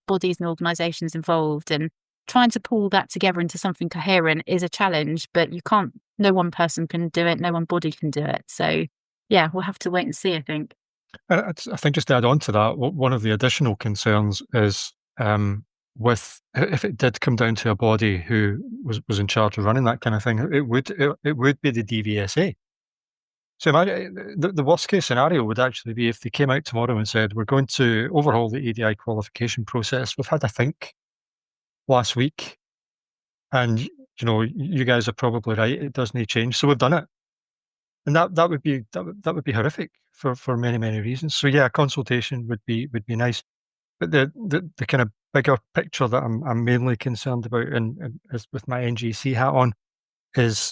Speaker 3: bodies and organisations involved, and trying to pull that together into something coherent is a challenge. But no one person can do it. No one body can do it. So yeah, we'll have to wait and see, I think.
Speaker 5: I think just to add on to that, one of the additional concerns is with if it did come down to a body who was in charge of running that kind of thing, it would be the DVSA. So the worst case scenario would actually be if they came out tomorrow and said, we're going to overhaul the EDI qualification process. We've had a think last week, and you guys are probably right, it does need change, so we've done it. And that would be horrific for many, many reasons. So yeah, consultation would be nice. But the kind of bigger picture that I'm mainly concerned about, and is with my NGC hat on, is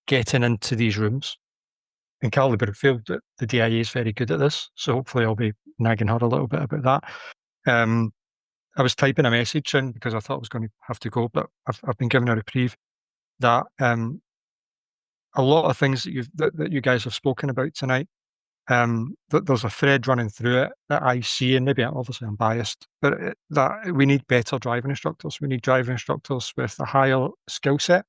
Speaker 5: getting into these rooms. And Carly Brookfield, the DIA, is very good at this, so hopefully I'll be nagging her a little bit about that. I was typing a message in because I thought I was going to have to go, but I've been given a reprieve that a lot of things that you guys have spoken about tonight, that there's a thread running through it that I see, and maybe obviously I'm biased, but that we need better driving instructors. We need driving instructors with a higher skill set.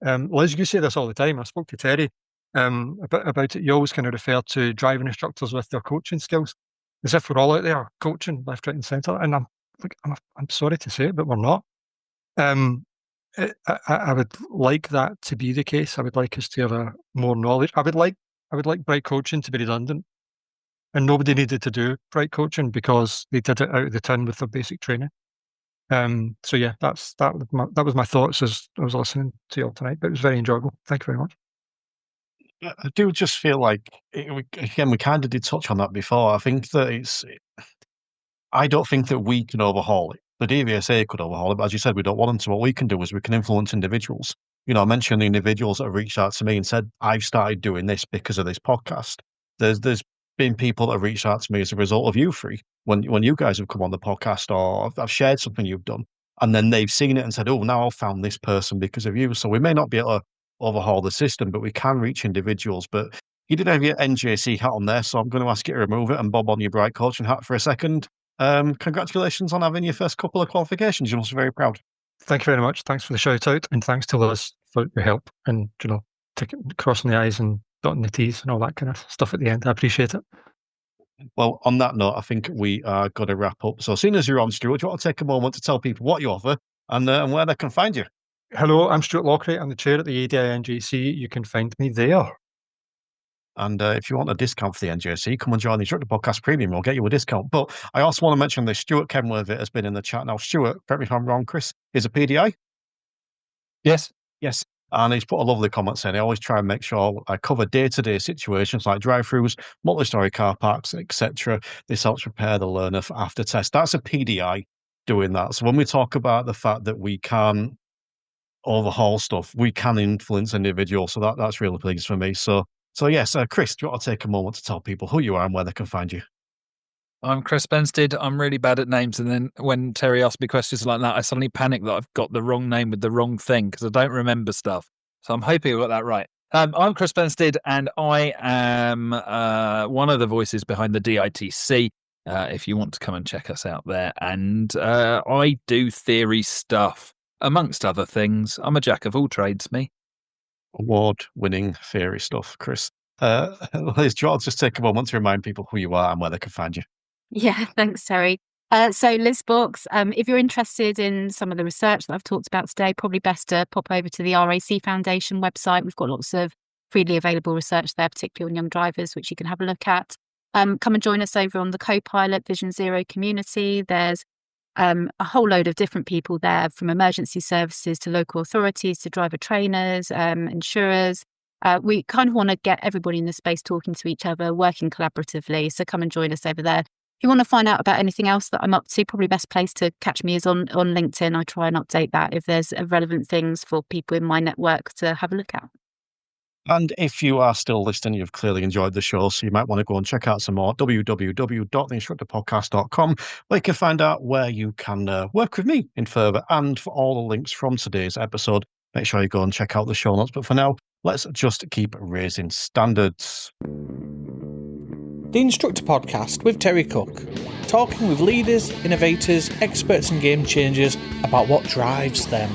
Speaker 5: Liz, you say this all the time. I spoke to Terry about it. You always kind of refer to driving instructors with their coaching skills, as if we're all out there coaching left, right, and centre. And I'm sorry to say it, but we're not. I would like that to be the case. I would like us to have more knowledge. I would like bright coaching to be redundant, and nobody needed to do bright coaching because they did it out of the tin with their basic training. So yeah, that was my thoughts as I was listening to you all tonight. But it was very enjoyable. Thank you very much.
Speaker 1: I do just feel like, again, we kind of did touch on that before. I think that I don't think that we can overhaul it. The DVSA could overhaul it, but as you said, we don't want them to. What we can do is we can influence individuals. I mentioned the individuals that have reached out to me and said, I've started doing this because of this podcast. There's been people that have reached out to me as a result of you three, when you guys have come on the podcast, or I've shared something you've done, and then they've seen it and said, oh, now I've found this person because of you. So we may not be able to overhaul the system, but we can reach individuals. But you did have your NJC hat on there, so I'm going to ask you to remove it and bob on your bright coaching hat for a second. Congratulations on having your first couple of qualifications. You must be very proud.
Speaker 5: Thank you very much. Thanks for the shout out, and thanks to Liz for your help and crossing the I's and dotting the T's and all that kind of stuff at the end. I appreciate it.
Speaker 1: Well, on that note, I think we are going to wrap up. So, as soon as you're on, Stuart, do you want to take a moment to tell people what you offer and where they can find you?
Speaker 5: Hello, I'm Stuart Lockery. I'm the chair at the ADI-NJC. You can find me there.
Speaker 1: And if you want a discount for the NJC, come and join the Instructor Podcast Premium. We'll get you a discount. But I also want to mention this. Stuart Kenworthy has been in the chat now. Stuart, correct me if I'm wrong, Chris, is a PDI?
Speaker 4: Yes.
Speaker 1: Yes. And he's put a lovely comment saying, I always try and make sure I cover day-to-day situations like drive-throughs, multi-story car parks, etc. This helps prepare the learner for after test. That's a PDI doing that. So when we talk about the fact that we can overhaul stuff, we can influence individuals. So that's really pleased for me. So yes, Chris, do you want to take a moment to tell people who you are and where they can find you?
Speaker 4: I'm Chris Bensted. I'm really bad at names. And then when Terry asked me questions like that, I suddenly panic that I've got the wrong name with the wrong thing because I don't remember stuff. So I'm hoping I got that right. I'm Chris Bensted, and I am one of the voices behind the DITC. If you want to come and check us out there. And I do theory stuff, amongst other things. I'm a jack of all trades, me.
Speaker 1: Award-winning theory stuff, Chris. Liz, do you want to just take a moment to remind people who you are and where they can find you?
Speaker 3: Yeah, thanks, Terry. So Liz Books, if you're interested in some of the research that I've talked about today, probably best to pop over to the RAC Foundation website. We've got lots of freely available research there, particularly on young drivers, which you can have a look at. Come and join us over on the Co-Pilot Vision Zero community. There's a whole load of different people there, from emergency services to local authorities to driver trainers, insurers. We kind of want to get everybody in the space talking to each other, working collaboratively. So come and join us over there. If you want to find out about anything else that I'm up to, probably best place to catch me is on LinkedIn. I try and update that if there's relevant things for people in my network to have a look at.
Speaker 1: And if you are still listening, you've clearly enjoyed the show, so you might want to go and check out some more, www.theinstructorpodcast.com, where you can find out where you can work with me in further. And for all the links from today's episode, make sure you go and check out the show notes. But for now, let's just keep raising standards.
Speaker 2: The Instructor Podcast with Terry Cook, talking with leaders, innovators, experts and game changers about what drives them.